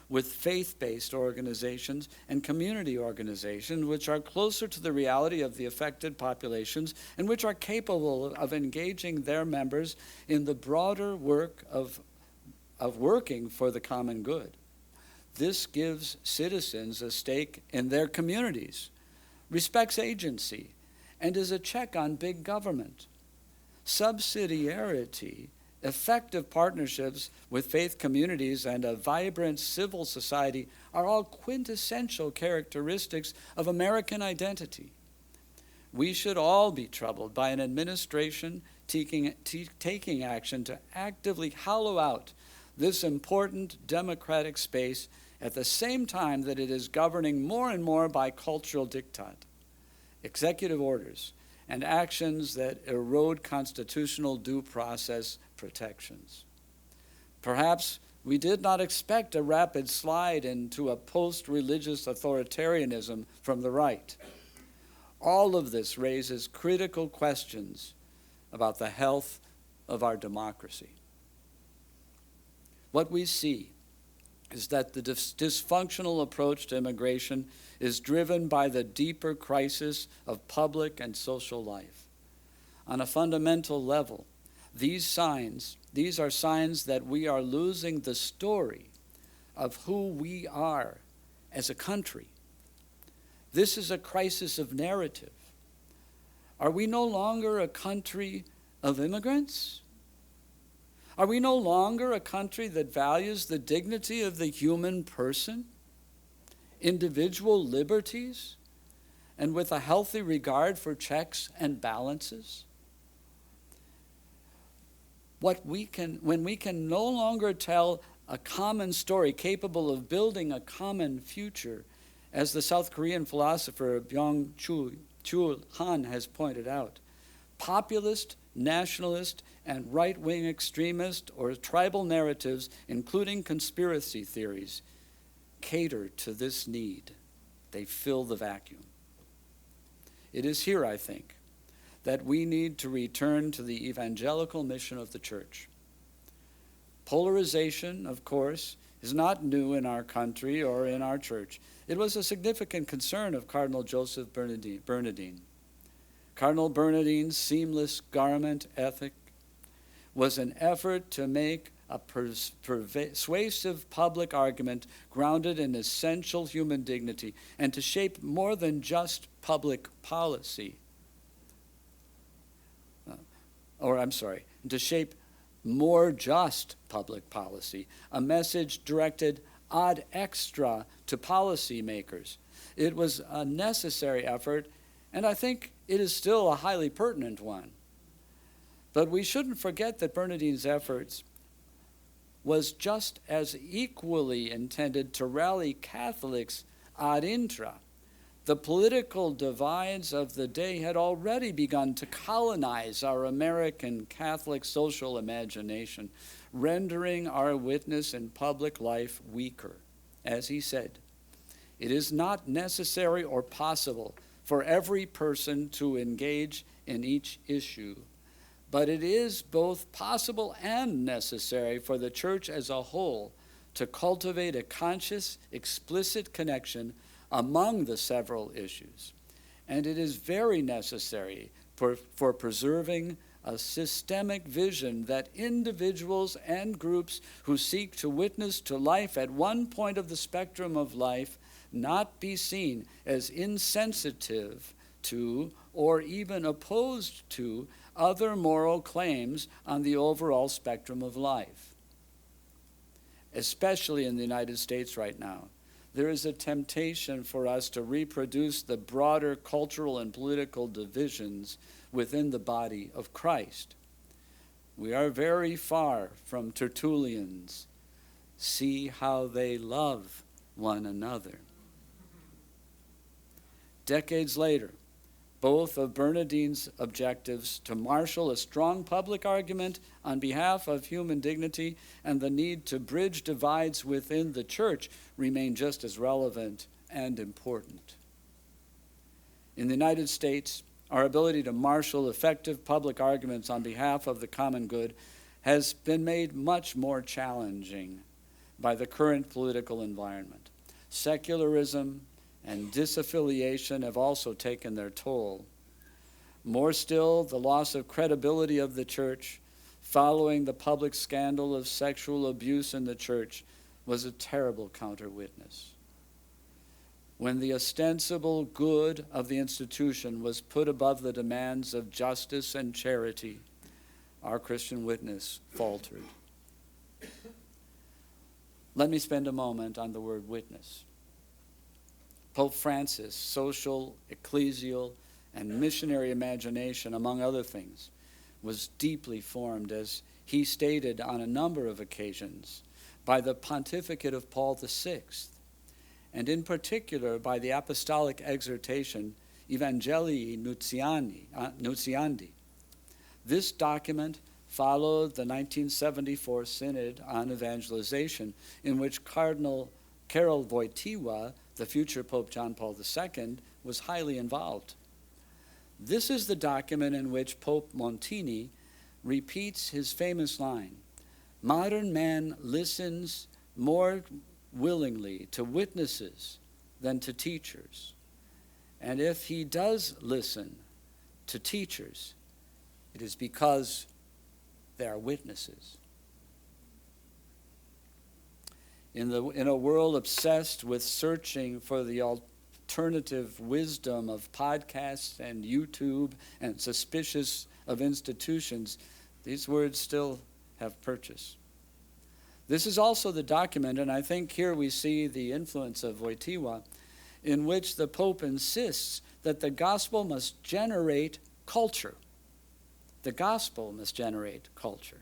with faith-based organizations and community organizations which are closer to the reality of the affected populations and which are capable of engaging their members in the broader work of working for the common good. This gives citizens a stake in their communities, respects agency, and is a check on big government. Subsidiarity, effective partnerships with faith communities, and a vibrant civil society are all quintessential characteristics of American identity. We should all be troubled by an administration taking action to actively hollow out this important democratic space at the same time that it is governing more and more by cultural diktat, executive orders, and actions that erode constitutional due process protections. Perhaps we did not expect a rapid slide into a post-religious authoritarianism from the right. All of this raises critical questions about the health of our democracy. What we see is that the dysfunctional approach to immigration is driven by the deeper crisis of public and social life. On a fundamental level, these are signs that we are losing the story of who we are as a country. This is a crisis of narrative. Are we no longer a country of immigrants? Are we no longer a country that values the dignity of the human person, individual liberties, and with a healthy regard for checks and balances? When we can no longer tell a common story capable of building a common future, as the South Korean philosopher Byung-Chul Han has pointed out, populist, nationalist, and right-wing extremist or tribal narratives, including conspiracy theories, cater to this need. They fill the vacuum. It is here, I think, that we need to return to the evangelical mission of the church. Polarization, of course, is not new in our country or in our church. It was a significant concern of Cardinal Joseph Bernardin. Cardinal Bernardin's seamless garment ethic was an effort to make a persuasive public argument grounded in essential human dignity and to shape more than just public policy. To shape more just public policy, a message directed ad extra to policymakers. It was a necessary effort, and I think it is still a highly pertinent one. But we shouldn't forget that Bernardin's efforts was just as equally intended to rally Catholics ad intra. The political divides of the day had already begun to colonize our American Catholic social imagination, rendering our witness in public life weaker. As he said, it is not necessary or possible for every person to engage in each issue, but it is both possible and necessary for the church as a whole to cultivate a conscious, explicit connection among the several issues. And it is very necessary for preserving a systemic vision that individuals and groups who seek to witness to life at one point of the spectrum of life not be seen as insensitive to or even opposed to other moral claims on the overall spectrum of life. Especially in the United States right now, there is a temptation for us to reproduce the broader cultural and political divisions within the body of Christ. We are very far from Tertullian's, "See how they love one another." Decades later, both of Bernardin's objectives to marshal a strong public argument on behalf of human dignity and the need to bridge divides within the church remain just as relevant and important. In the United States, our ability to marshal effective public arguments on behalf of the common good has been made much more challenging by the current political environment. Secularism and disaffiliation have also taken their toll. More still, the loss of credibility of the church following the public scandal of sexual abuse in the church was a terrible counter-witness. When the ostensible good of the institution was put above the demands of justice and charity, our Christian witness faltered. Let me spend a moment on the word witness. Pope Francis' social, ecclesial, and missionary imagination, among other things, was deeply formed, as he stated on a number of occasions, by the pontificate of Paul VI, and in particular by the apostolic exhortation Evangelii Nuntiandi. This document followed the 1974 Synod on Evangelization, in which Cardinal Wojtyła, the future Pope John Paul II, was highly involved. This is the document in which Pope Montini repeats his famous line, "Modern man listens more willingly to witnesses than to teachers. And if he does listen to teachers, it is because they are witnesses." In a world obsessed with searching for the alternative wisdom of podcasts and YouTube and suspicious of institutions, these words still have purchase. This is also the document, and I think here we see the influence of Wojtyła, in which the Pope insists that the gospel must generate culture. The gospel must generate culture.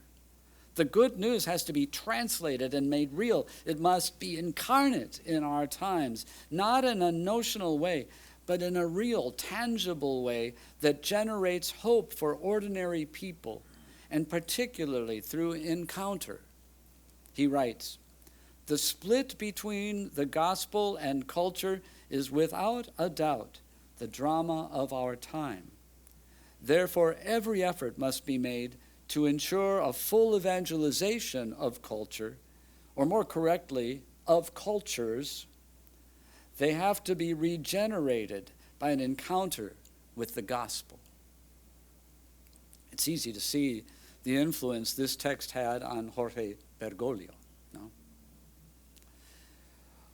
The good news has to be translated and made real. It must be incarnate in our times, not in a notional way, but in a real, tangible way that generates hope for ordinary people, and particularly through encounter. He writes, "The split between the gospel and culture is without a doubt the drama of our time. Therefore, every effort must be made to ensure a full evangelization of culture, or more correctly, of cultures. They have to be regenerated by an encounter with the gospel." It's easy to see the influence this text had on Jorge Bergoglio. No?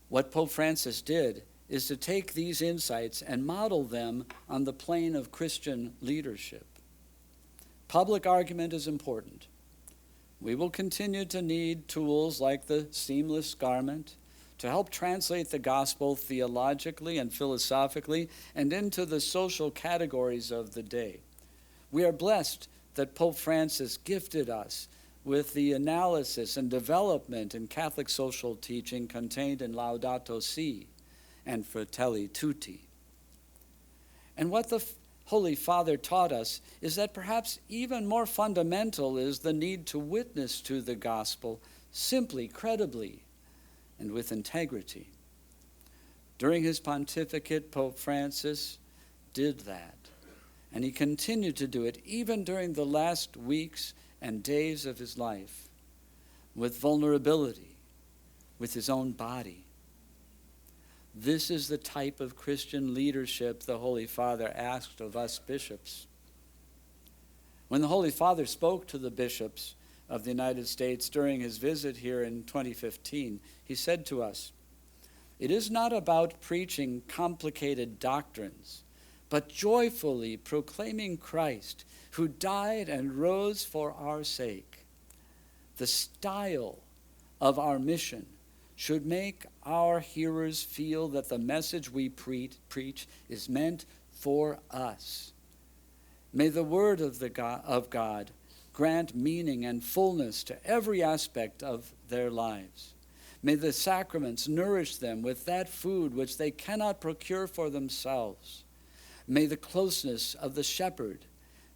What Pope Francis did is to take these insights and model them on the plane of Christian leadership. Public argument is important. We will continue to need tools like the seamless garment to help translate the gospel theologically and philosophically and into the social categories of the day. We are blessed that Pope Francis gifted us with the analysis and development in Catholic social teaching contained in Laudato Si and Fratelli Tutti. And what the Holy Father taught us is that perhaps even more fundamental is the need to witness to the gospel simply, credibly, and with integrity. During his pontificate, Pope Francis did that, and he continued to do it even during the last weeks and days of his life, with vulnerability, with his own body. This is the type of Christian leadership the Holy Father asked of us bishops. When the Holy Father spoke to the bishops of the United States during his visit here in 2015, he said to us, "It is not about preaching complicated doctrines, but joyfully proclaiming Christ, who died and rose for our sake. The style of our mission should make our hearers feel that the message we preach is meant for us. May the word of God grant meaning and fullness to every aspect of their lives. May the sacraments nourish them with that food which they cannot procure for themselves. May the closeness of the shepherd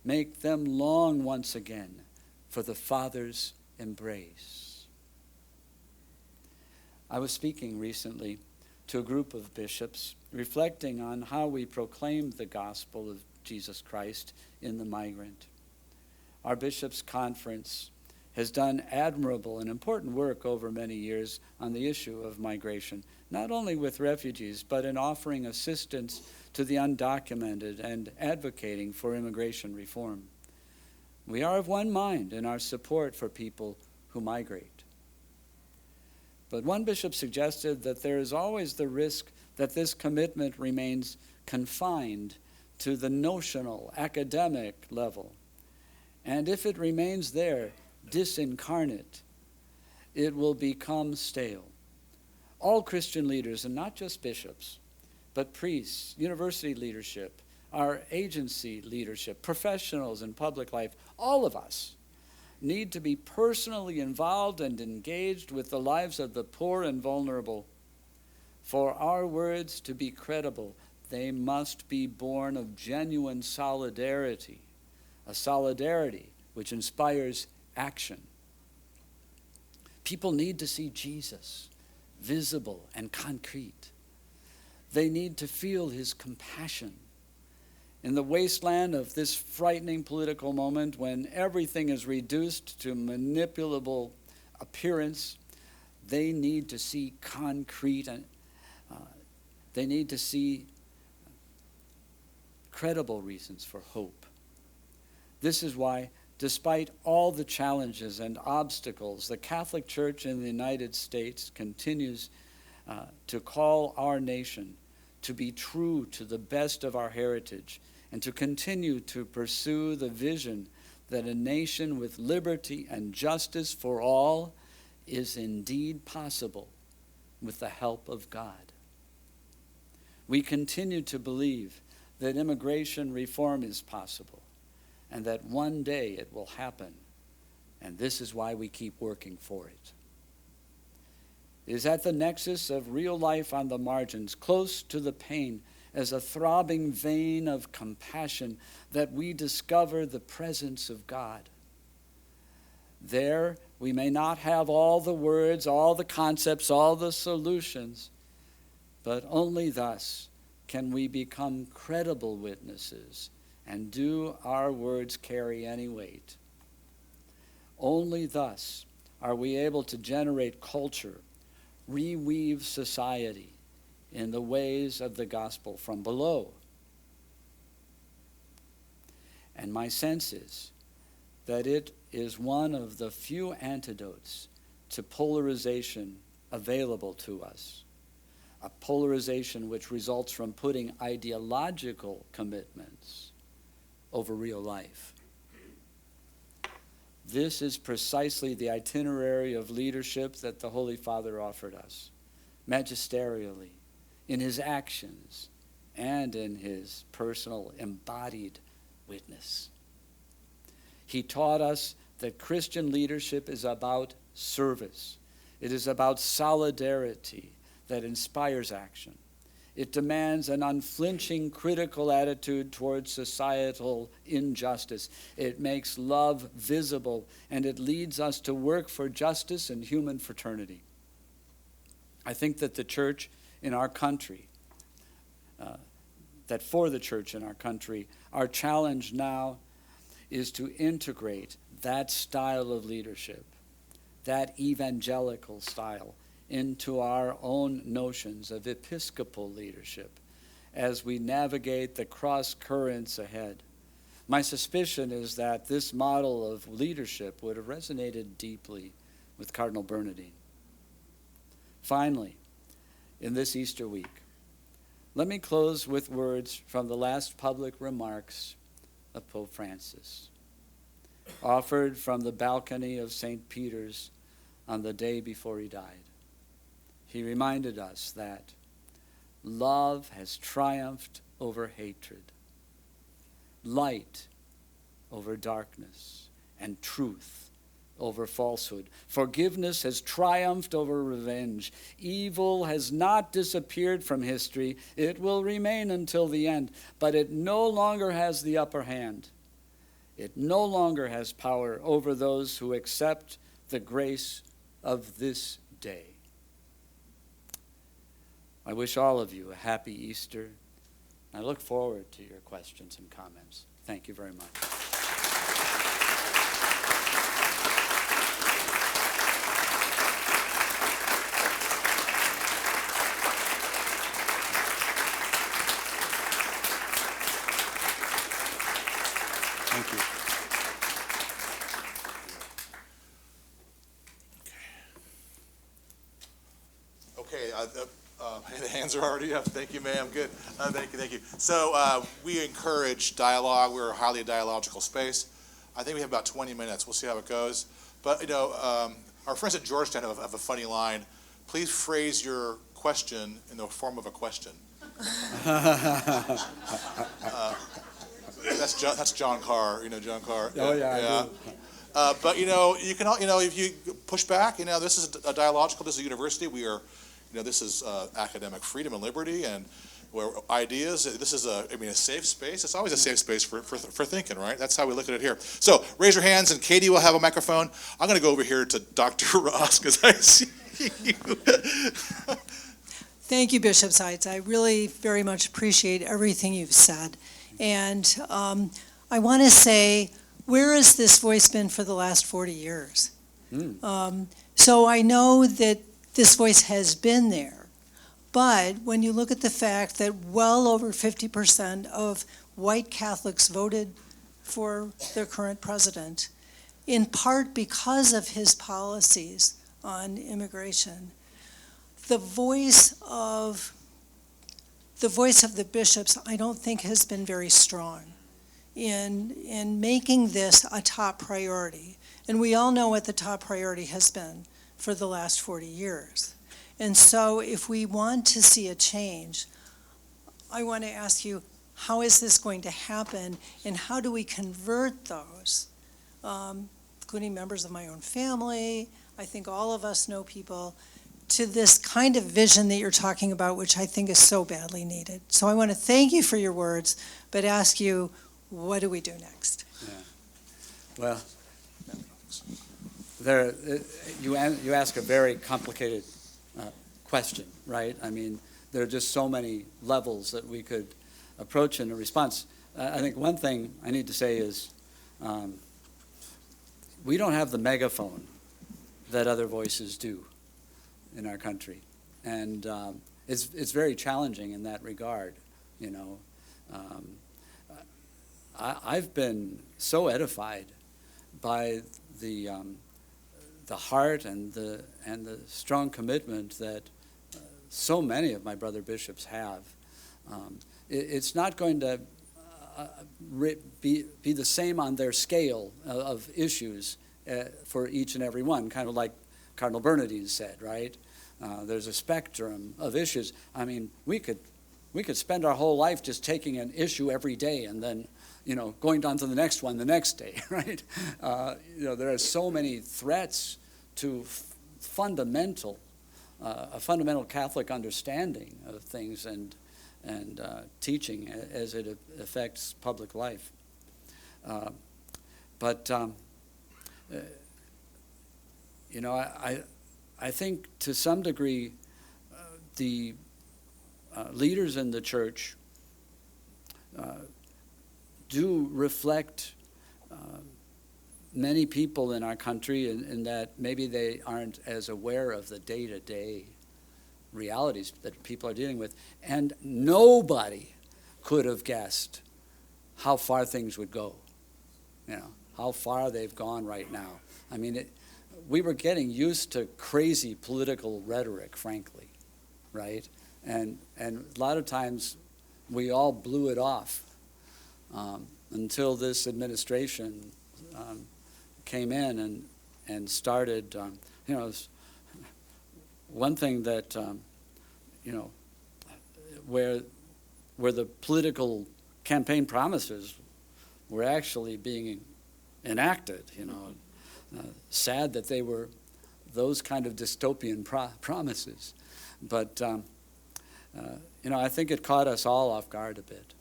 make them long once again for the Father's embrace." I was speaking recently to a group of bishops, reflecting on how we proclaimed the gospel of Jesus Christ in the migrant. Our bishops' conference has done admirable and important work over many years on the issue of migration, not only with refugees, but in offering assistance to the undocumented and advocating for immigration reform. We are of one mind in our support for people who migrate. But one bishop suggested that there is always the risk that this commitment remains confined to the notional, academic level. And if it remains there, disincarnate, it will become stale. All Christian leaders, and not just bishops, but priests, university leadership, our agency leadership, professionals in public life, all of us need to be personally involved and engaged with the lives of the poor and vulnerable. For our words to be credible, they must be born of genuine solidarity, a solidarity which inspires action. People need to see Jesus visible and concrete. They need to feel his compassion. In the wasteland of this frightening political moment, when everything is reduced to manipulable appearance, they need to see concrete and they need to see credible reasons for hope. This is why, despite all the challenges and obstacles, the Catholic Church in the United States continues to call our nation to be true to the best of our heritage and to continue to pursue the vision that a nation with liberty and justice for all is indeed possible with the help of God. We continue to believe that immigration reform is possible and that one day it will happen, and this is why we keep working for it. It is at the nexus of real life on the margins, close to the pain, as a throbbing vein of compassion, that we discover the presence of God. There, we may not have all the words, all the concepts, all the solutions, but only thus can we become credible witnesses and do our words carry any weight. Only thus are we able to generate culture, reweave society in the ways of the gospel from below. And my sense is that it is one of the few antidotes to polarization available to us, a polarization which results from putting ideological commitments over real life. This is precisely the itinerary of leadership that the Holy Father offered us, magisterially, in his actions and in his personal embodied witness. He taught us that Christian leadership is about service. It is about solidarity that inspires action. It demands an unflinching critical attitude towards societal injustice. It makes love visible, and it leads us to work for justice and human fraternity. I think that the church in our country, that for the church in our country, our challenge now is to integrate that style of leadership, that evangelical style, into our own notions of episcopal leadership as we navigate the cross currents ahead. My suspicion is that this model of leadership would have resonated deeply with Cardinal Bernardin. Finally, in this Easter week, let me close with words from the last public remarks of Pope Francis, offered from the balcony of St. Peter's on the day before he died. He reminded us that love has triumphed over hatred, light over darkness, and truth over falsehood. Forgiveness has triumphed over revenge. Evil has not disappeared from history. It will remain until the end, but it no longer has the upper hand. It no longer has power over those who accept the grace of this day. I wish all of you a happy Easter. I look forward to your questions and comments. Thank you very much. Thank you. Okay, the hands are already up. Thank you, ma'am. Good. Thank you. So we encourage dialogue. We're a highly dialogical space. I think we have about 20 minutes. We'll see how it goes. But, our friends at Georgetown have a funny line. Please phrase your question in the form of a question. That's John Carr. You know John Carr? Oh, yeah. Yeah. But, you can, if you push back, this is a dialogical, this is a university. We are, this is academic freedom and liberty, and where ideas, this is a safe space. It's always a safe space for thinking, right? That's how we look at it here. So raise your hands, and Katie will have a microphone. I'm going to go over here to Dr. Ross, because I see you. Thank you, Bishop Seitz. I really very much appreciate everything you've said. And I want to say, where has this voice been for the last 40 years? So I know that this voice has been there. But when you look at the fact that well over 50% of white Catholics voted for the current president, in part because of his policies on immigration, the voice of the bishops, I don't think, has been very strong in making this a top priority. And we all know what the top priority has been for the last 40 years. And so if we want to see a change, I want to ask you, how is this going to happen, and how do we convert those, including members of my own family, I think all of us know people, to this kind of vision that you're talking about, which I think is so badly needed. So I want to thank you for your words, but ask you, what do we do next? Yeah. Well, you ask a very complicated question, right? I mean, there are just so many levels that we could approach in a response. I think one thing I need to say is we don't have the megaphone that other voices do in our country. And it's very challenging in that regard, I've been so edified by the heart and the strong commitment that so many of my brother bishops have. It's not going to be the same on their scale of issues for each and every one, kind of like Cardinal Bernardin said, right? There's a spectrum of issues. I mean, we could spend our whole life just taking an issue every day and then, going on to the next one the next day, right? There are so many threats to a fundamental Catholic understanding of things and teaching as it affects public life. But I think to some degree the leaders in the church do reflect many people in our country in that maybe they aren't as aware of the day-to-day realities that people are dealing with. And nobody could have guessed how far things would go, how far they've gone right now. I mean, we were getting used to crazy political rhetoric, frankly, right? And a lot of times we all blew it off until this administration came in and started, one thing that, where the political campaign promises were actually being enacted, sad that they were those kind of dystopian promises. But, I think it caught us all off guard a bit.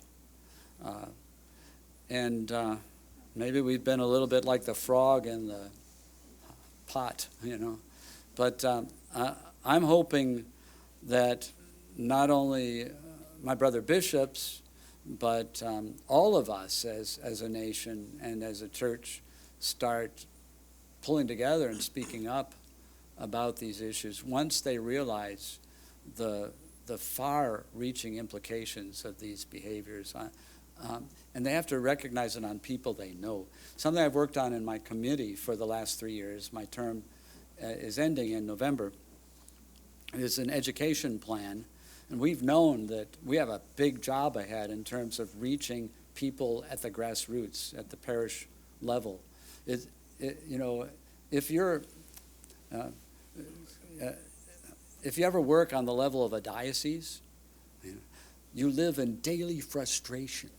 And maybe we've been a little bit like the frog in the pot, But I'm hoping that not only my brother bishops, but all of us as a nation and as a church start pulling together and speaking up about these issues once they realize the far-reaching implications of these behaviors. And they have to recognize it on people they know. Something I've worked on in my committee for the last 3 years, my term is ending in November, is an education plan. And we've known that we have a big job ahead in terms of reaching people at the grassroots, at the parish level. If you ever work on the level of a diocese, you live in daily frustration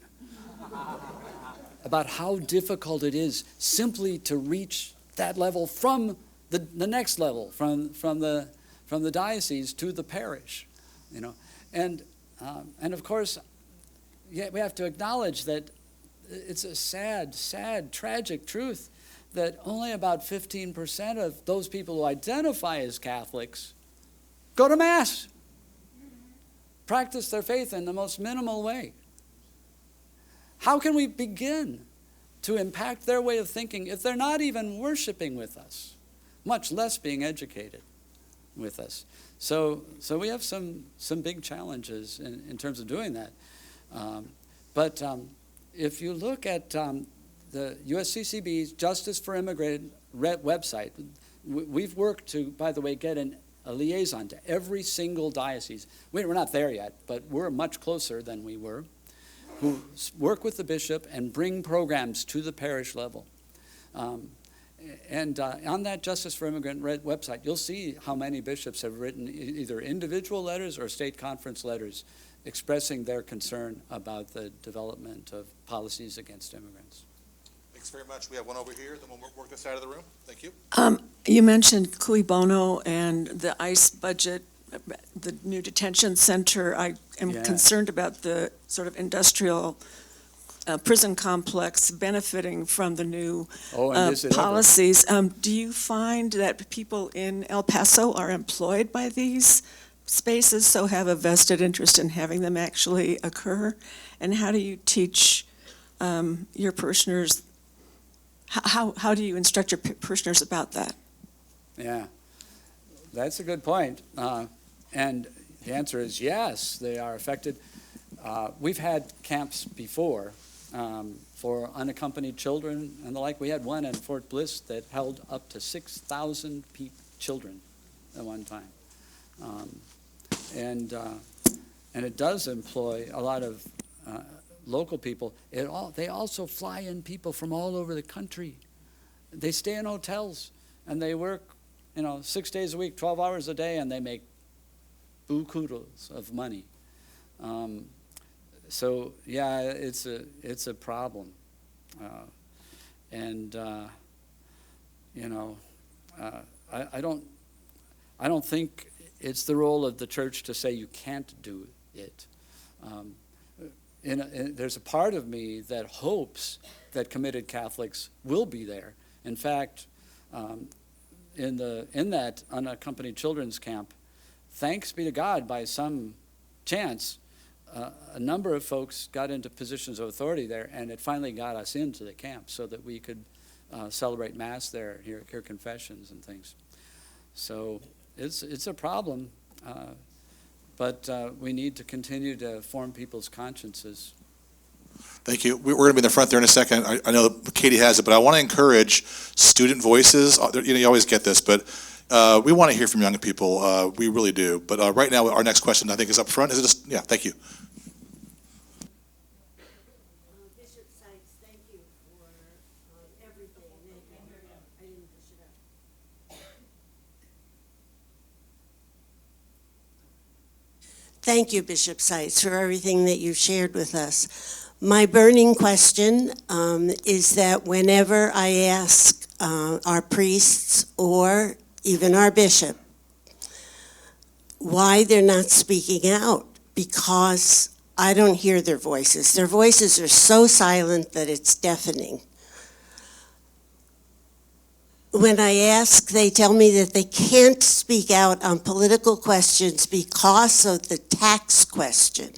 about how difficult it is simply to reach that level from the next level, from the diocese to the parish, and of course, we have to acknowledge that it's a sad, tragic truth that only about 15% of those people who identify as Catholics go to Mass, practice their faith in the most minimal way. How can we begin to impact their way of thinking if they're not even worshiping with us, much less being educated with us? So we have some big challenges in terms of doing that. But if you look at the USCCB's Justice for Immigrant website, we've worked to, by the way, get a liaison to every single diocese. We're not there yet, but we're much closer than we were, who work with the bishop and bring programs to the parish level. And on that Justice for Immigrant website, you'll see how many bishops have written either individual letters or state conference letters expressing their concern about the development of policies against immigrants. Thanks very much. We have one over here, then we'll work this side of the room. Thank you. You mentioned cui bono and the ICE budget, the new detention center. I am concerned about the sort of industrial prison complex benefiting from the new policies. Do you find that people in El Paso are employed by these spaces, so have a vested interest in having them actually occur? And how do you teach your parishioners? How do you instruct your parishioners about that? Yeah, that's a good point. And the answer is yes, they are affected. We've had camps before for unaccompanied children and the like. We had one in Fort Bliss that held up to 6,000 children at one time. And it does employ a lot of local people. They also fly in people from all over the country. They stay in hotels and they work, 6 days a week, 12 hours a day, and they make bukus of money. So yeah, it's a problem, and I don't think it's the role of the church to say you can't do it. There's a part of me that hopes that committed Catholics will be there. In fact, in that unaccompanied children's camp, thanks be to God, by some chance, a number of folks got into positions of authority there, and it finally got us into the camp so that we could celebrate Mass there, hear confessions and things. So it's a problem, but we need to continue to form people's consciences. Thank you. We're going to be in the front there in a second. I know Katie has it, but I want to encourage student voices. You always get this, but we want to hear from young people. We really do. But right now, our next question, I think, is up front. Is it just, yeah, thank you. Bishop Seitz, thank you for everything. I didn't push it up. Thank you, Bishop Seitz, for everything that you've shared with us. My burning question is that whenever I ask our priests or even our bishop why they're not speaking out, because I don't hear their voices. Their voices are so silent that it's deafening. When I ask, they tell me that they can't speak out on political questions because of the tax question,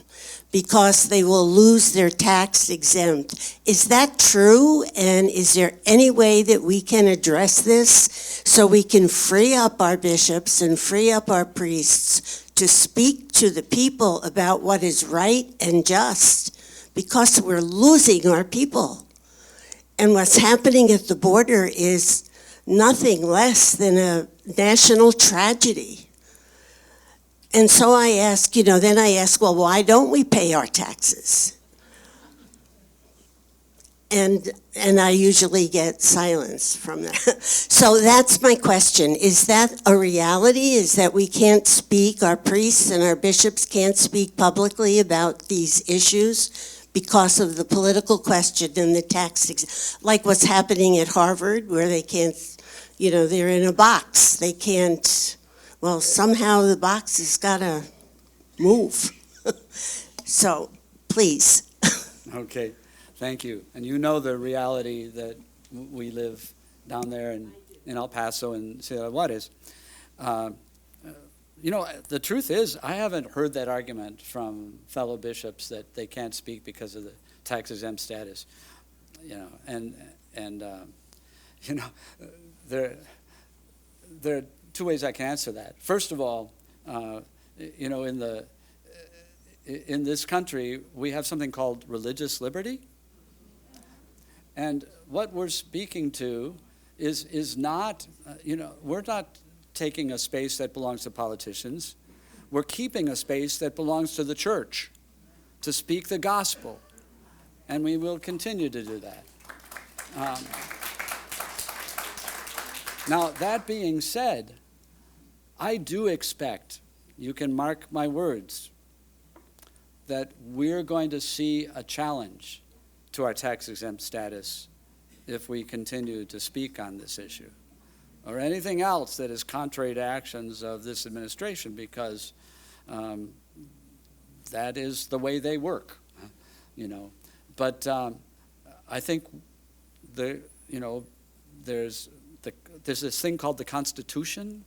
because they will lose their tax exempt. Is that true? And is there any way that we can address this so we can free up our bishops and free up our priests to speak to the people about what is right and just, because we're losing our people? And what's happening at the border is nothing less than a national tragedy. And so I ask, then I ask, well, why don't we pay our taxes? And I usually get silence from that. So that's my question. Is that a reality? Is that we can't speak, our priests and our bishops can't speak publicly about these issues because of the political question and the tax, like what's happening at Harvard, where they can't, they're in a box. They can't, well, somehow the box has got to move. So, please. Okay, thank you. And you know the reality that we live down there in El Paso and Ciudad Juarez. The truth is, I haven't heard that argument from fellow bishops that they can't speak because of the tax exempt status. There are two ways I can answer that. First of all, in this country, we have something called religious liberty. And what we're speaking to is not, we're not taking a space that belongs to politicians. We're keeping a space that belongs to the church to speak the gospel. And we will continue to do that. Now, that being said, I do expect, you can mark my words, that we're going to see a challenge to our tax-exempt status if we continue to speak on this issue, or anything else that is contrary to actions of this administration, because that is the way they work, But I think there's this thing called the Constitution,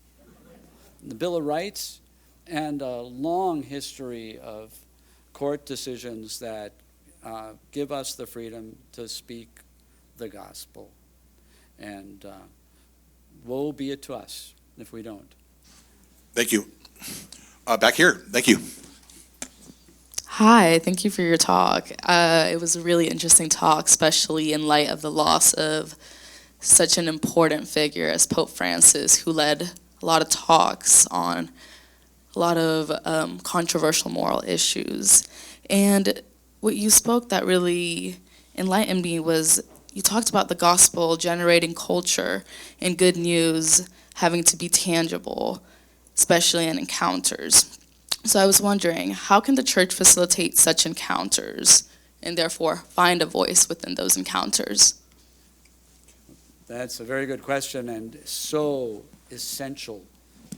the Bill of Rights, and a long history of court decisions that give us the freedom to speak the gospel. And woe be it to us if we don't. Thank you. Back here, thank you. Hi, thank you for your talk. It was a really interesting talk, especially in light of the loss of such an important figure as Pope Francis, who led a lot of talks on a lot of controversial moral issues. And what you spoke that really enlightened me was you talked about the gospel generating culture and good news having to be tangible, especially in encounters. So I was wondering, how can the church facilitate such encounters and therefore find a voice within those encounters? That's a very good question and so essential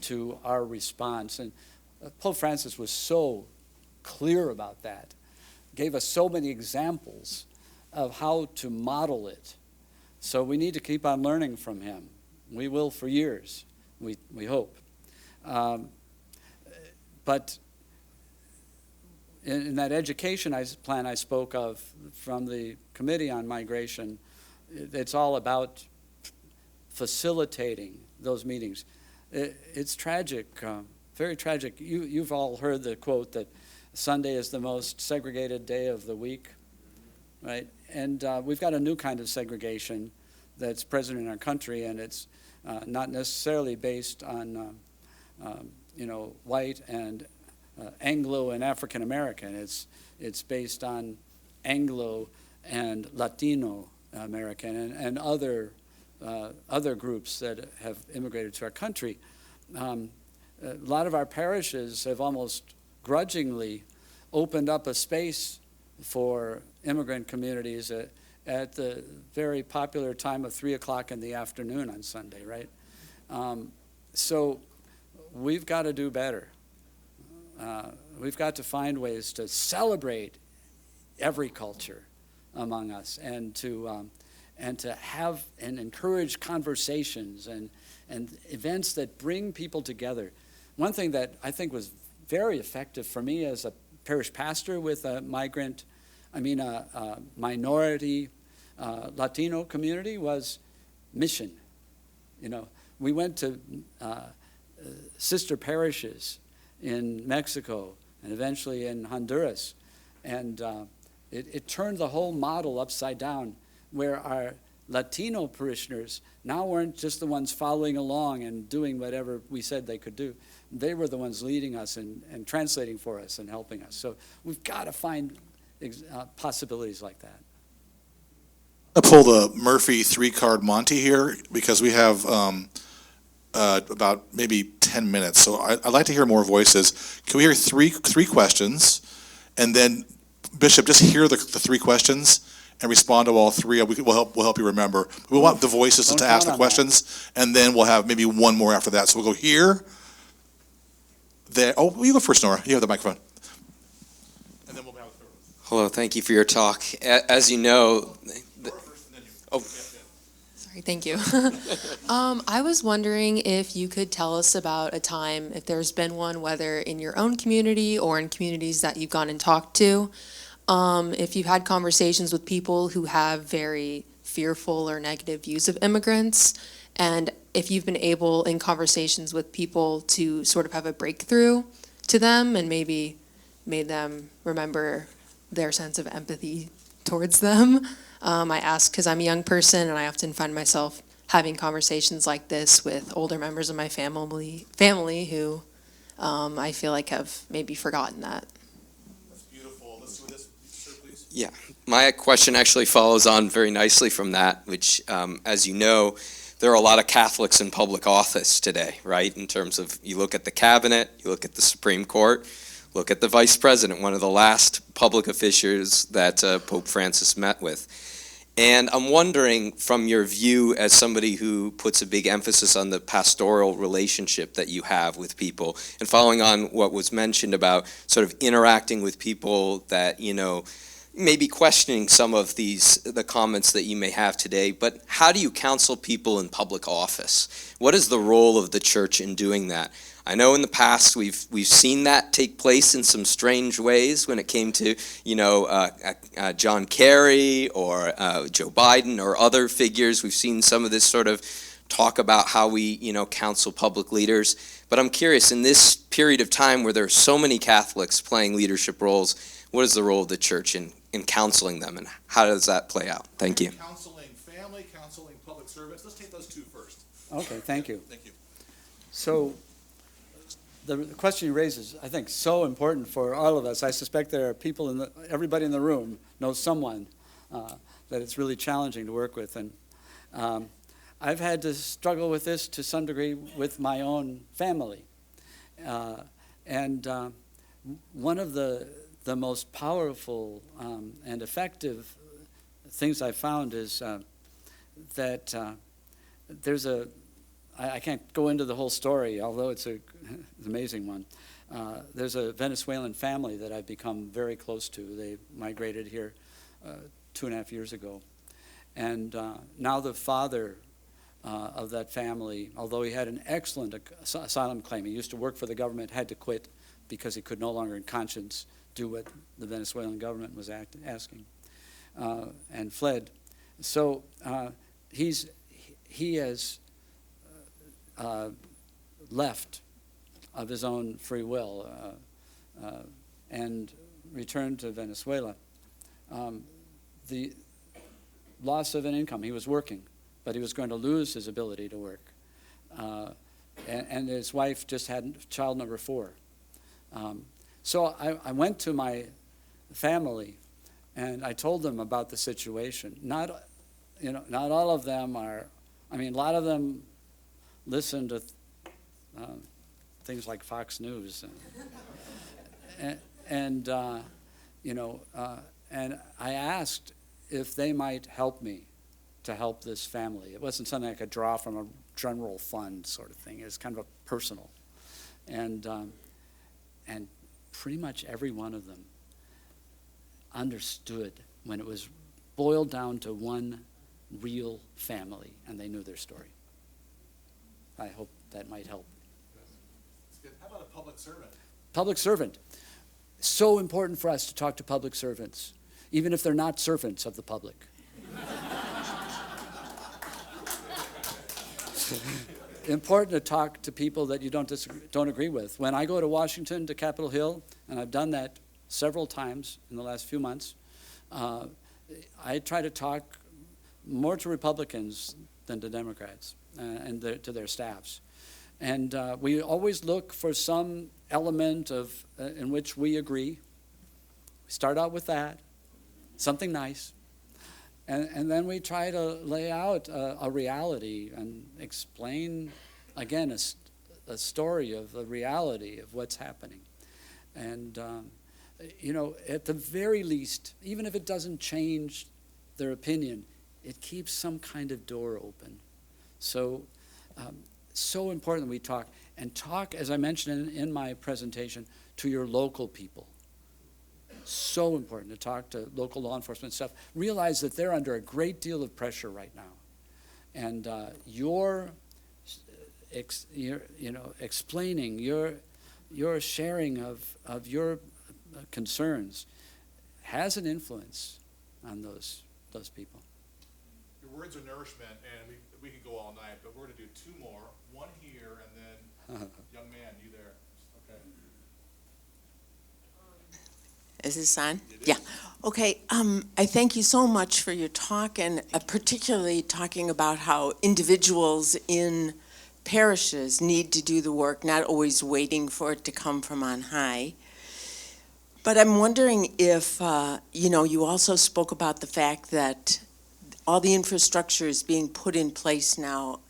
to our response. And Pope Francis was so clear about that, gave us so many examples of how to model it. So we need to keep on learning from him. We will for years, we hope. But in that education plan I spoke of from the Committee on Migration, it's all about facilitating those meetings. It's tragic, very tragic. You've all heard the quote that Sunday is the most segregated day of the week. right? And we've got a new kind of segregation that's present in our country, and it's not necessarily based on, white and Anglo and African American. It's based on Anglo and Latino American and other groups that have immigrated to our country. A lot of our parishes have almost grudgingly opened up a space for immigrant communities at the very popular time of 3 o'clock in the afternoon on Sunday, right? So we've got to do better. We've got to find ways to celebrate every culture among us, and to have and encourage conversations and events that bring people together. One thing that I think was very effective for me as a parish pastor with a minority Latino community was mission. We went to sister parishes in Mexico and eventually in Honduras, and it turned the whole model upside down, where our Latino parishioners now weren't just the ones following along and doing whatever we said they could do. They were the ones leading us and translating for us and helping us. So we've got to find possibilities like that. I pull the Murphy 3-card Monty here because we have about maybe 10 minutes. So I'd like to hear more voices. Can we hear three questions, and then Bishop, just hear the 3 questions and respond to all 3. We'll help you remember. We want the voices to ask the questions, and then we'll have maybe one more after that. So we'll go here. There. Oh, you go first, Nora. You have the microphone. And then we'll have the Hello, thank you for your talk. As you know, Sorry, thank you. I was wondering if you could tell us about a time, if there's been one, whether in your own community or in communities that you've gone and talked to, if you've had conversations with people who have very fearful or negative views of immigrants, and if you've been able in conversations with people to sort of have a breakthrough to them and maybe made them remember their sense of empathy towards them. I ask because I'm a young person and I often find myself having conversations like this with older members of my family who I feel like have maybe forgotten that. That's beautiful. Let's do this, sir, please. yeah, my question actually follows on very nicely from that, which, as you know, there are a lot of Catholics in public office today, right? In terms of, you look at the cabinet, you look at the Supreme Court, look at the vice president, one of the last public officials that Pope Francis met with. And I'm wondering, from your view as somebody who puts a big emphasis on the pastoral relationship that you have with people, and following on what was mentioned about sort of interacting with people that, maybe questioning some of the comments that you may have today, but how do you counsel people in public office? What is the role of the church in doing that? I know in the past we've seen that take place in some strange ways when it came to, John Kerry or Joe Biden or other figures. We've seen some of this sort of talk about how we, counsel public leaders. But I'm curious, in this period of time where there are so many Catholics playing leadership roles, what is the role of the church in counseling them, and how does that play out? Thank you. Counseling family, counseling public service. Let's take those 2 first. Okay, thank you. Thank you. So the question you raise is, I think, so important for all of us. I suspect there are people everybody in the room knows someone that it's really challenging to work with. And I've had to struggle with this to some degree with my own family. And one of the most powerful and effective things I found is that there's I can't go into the whole story, although it's an amazing one. There's a Venezuelan family that I've become very close to. They migrated here 2.5 years ago. And now the father of that family, although he had an excellent asylum claim, he used to work for the government, had to quit because he could no longer in conscience do what the Venezuelan government was asking, and fled. So he has left of his own free will and returned to Venezuela. the loss of an income. He was working, but he was going to lose his ability to work. And his wife just had child number 4. So I went to my family and I told them about the situation. Not all of them are, a lot of them listen to things like Fox News. And I asked if they might help me to help this family. It wasn't something I could draw from a general fund sort of thing. It was kind of a personal. And pretty much every one of them understood when it was boiled down to one real family, and they knew their story. I hope that might help. How about a public servant? Public servant. So important for us to talk to public servants, even if they're not servants of the public. Important to talk to people that you don't agree with. When I go to Washington, to Capitol Hill, and I've done that several times in the last few months, I try to talk more to Republicans than to Democrats and to their staffs. And we always look for some element in which we agree. We start out with that, something nice. And then we try to lay out a reality and explain, again, a story of the reality of what's happening. And, at the very least, even if it doesn't change their opinion, it keeps some kind of door open. So, so important that we talk. And talk, as I mentioned in my presentation, to your local people. So important to talk to local law enforcement stuff. Realize that they're under a great deal of pressure right now, and your explaining, your sharing of your concerns has an influence on those people. Your words are nourishment, and we could go all night, but we're going to do 2 more. One here, and then young man, you there? Okay. Is this on? Yeah. Okay. I thank you so much for your talk, and particularly talking about how individuals in parishes need to do the work, not always waiting for it to come from on high. But I'm wondering if, you also spoke about the fact that all the infrastructure is being put in place now.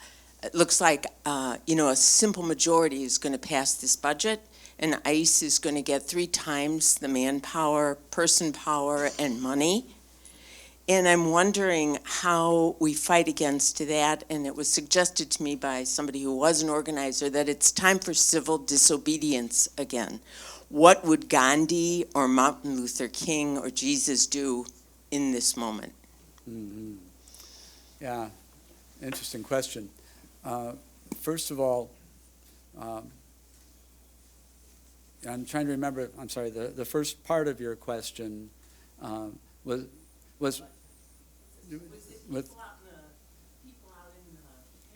It looks like, a simple majority is going to pass this budget, and ICE is going to get 3 times the manpower, person power, and money. And I'm wondering how we fight against that. And it was suggested to me by somebody who was an organizer that it's time for civil disobedience again. What would Gandhi or Martin Luther King or Jesus do in this moment? Mm-hmm. Yeah, interesting question. First of all, I'm trying to remember, I'm sorry, the first part of your question was with People out in the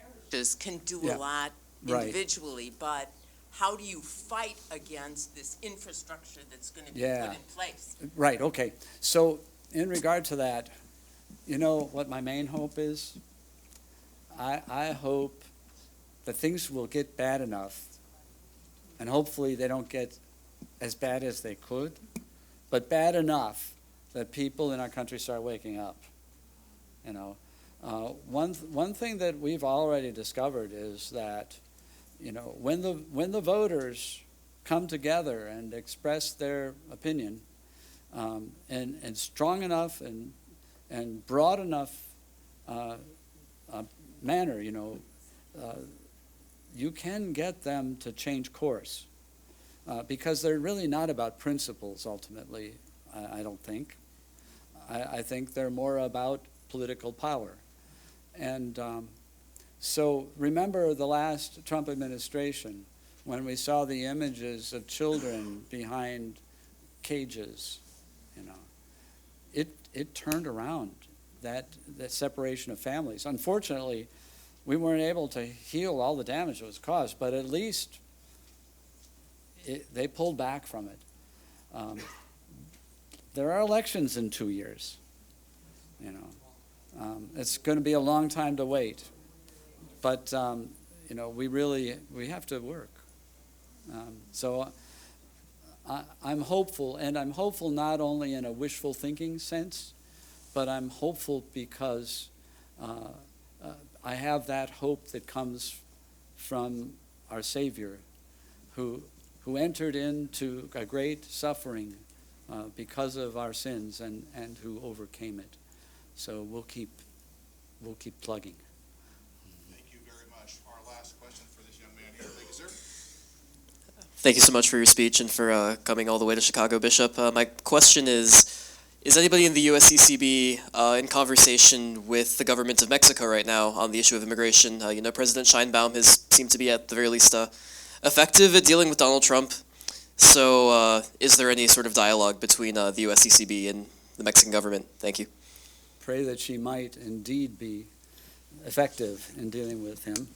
parishes can do Yeah. a lot Right. individually, but how do you fight against this infrastructure that's going to be Yeah. put in place? Right, okay. So in regard to that, you know what my main hope is? I hope that things will get bad enough, and hopefully they don't get as bad as they could, but bad enough that people in our country start waking up. One thing that we've already discovered is that, when the voters come together and express their opinion, and strong enough and broad enough manner, you can get them to change course, because they're really not about principles ultimately, I don't think. I think they're more about political power. And so remember the last Trump administration, when we saw the images of children behind cages, it turned around that separation of families. Unfortunately, we weren't able to heal all the damage that was caused, but at least they pulled back from it. There are elections in 2 years. you know. It's going to be a long time to wait, but, you know, we have to work. So I'm hopeful, and I'm hopeful not only in a wishful thinking sense, but I'm hopeful because I have that hope that comes from our Savior, who entered into a great suffering because of our sins and who overcame it. So we'll keep plugging. Thank you very much. Our last question for this young man here. Thank you, sir. Thank you so much for your speech and for coming all the way to Chicago, Bishop. My question is anybody in the USCCB in conversation with the government of Mexico right now on the issue of immigration? You know, President Scheinbaum has seemed to be at the very least effective at dealing with Donald Trump. So is there any sort of dialogue between the USCCB and the Mexican government? Thank you. Pray that she might indeed be effective in dealing with him.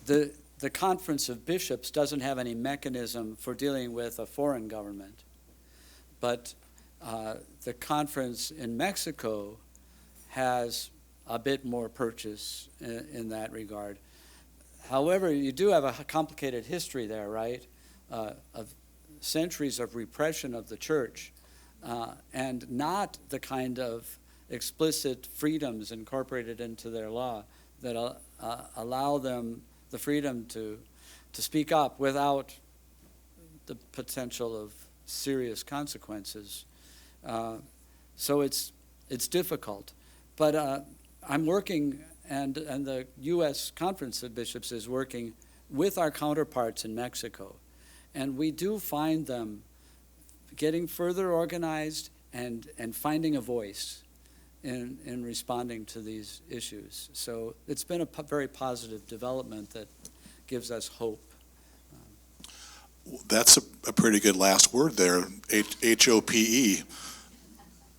The Conference of Bishops doesn't have any mechanism for dealing with a foreign government, but the conference in Mexico has a bit more purchase in that regard. However, you do have a complicated history there, right, of centuries of repression of the church, and not the kind of explicit freedoms incorporated into their law that allow them the freedom to speak up without the potential of serious consequences. So it's difficult. But I'm working, and the U.S. Conference of Bishops is working with our counterparts in Mexico. And we do find them getting further organized and finding a voice in responding to these issues. So it's been a very positive development that gives us hope. That's a pretty good last word there, H-O-P-E.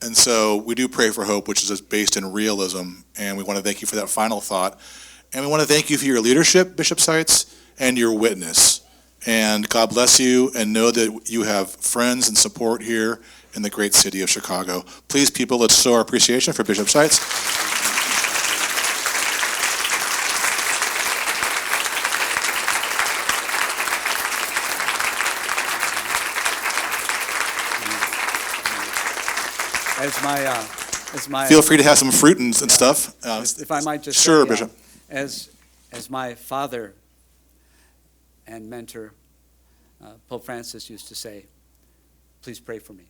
And so we do pray for hope, which is based in realism, and we want to thank you for that final thought. And we want to thank you for your leadership, Bishop Seitz, and your witness. And God bless you, and know that you have friends and support here in the great city of Chicago. Please, people, let's show our appreciation for Bishop Seitz. Feel free to have some fruit and stuff. If I might just sure, say, Bishop. As my father and mentor, Pope Francis, used to say, please pray for me.